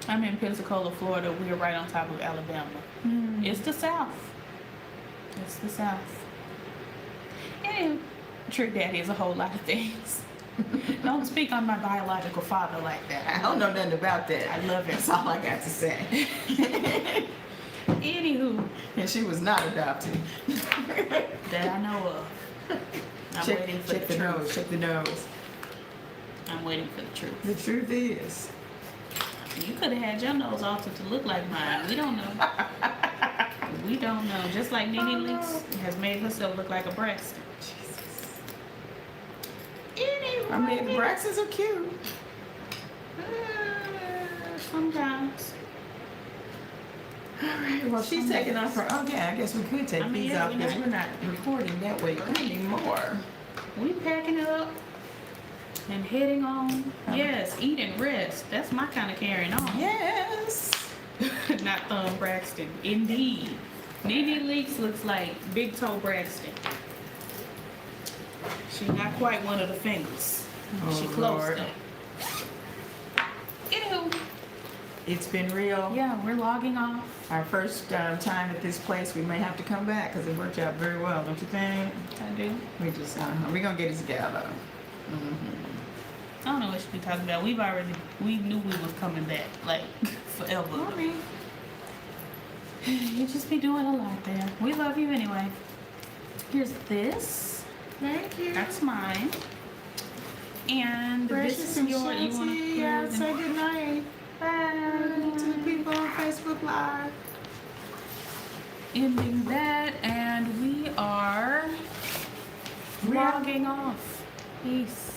I'm in Pensacola, Florida. We're right on top of Alabama. It's the South. It's the South. And Trick Daddy is a whole lot of things. Don't speak on my biological father like that. I don't know nothing about that. I love him. That's all I got to say. Anywho, And she was not adopted. that I know of. I'm waiting for check the the truth. nose. Check the nose. I'm waiting for the truth. The truth is, You could have had your nose altered to look like mine. We don't know. We don't know. Just like Nene Leakes has made herself look like a Braxton. Jesus. Anyway. I mean, the Braxtons are cute. Sometimes. All right. Well, she's taking off her. Okay, I guess we could take I mean, these yeah, off we because might. we're not recording that way anymore. We packing up and heading on. Yes, eat and rest. That's my kind of carrying on. Yes. Not Thumb Braxton. Indeed. Nene Leakes looks like Big Toe Braxton. She's not quite one of the fingers. She close Lord. though. Anywho, It's been real. yeah, we're logging off. Our first time at this place, we may have to come back because it worked out very well, don't you think? I do. We just, we're gonna get it together. I don't know what she's talking about. We knew we was coming back, like, forever. I mean, You just be doing a lot there. We love you anyway. Here's this. thank you. That's mine. And Precious this and is yours. You want Shanty. to Say good night to the people on Facebook Live. ending that, and we are logging off. Peace.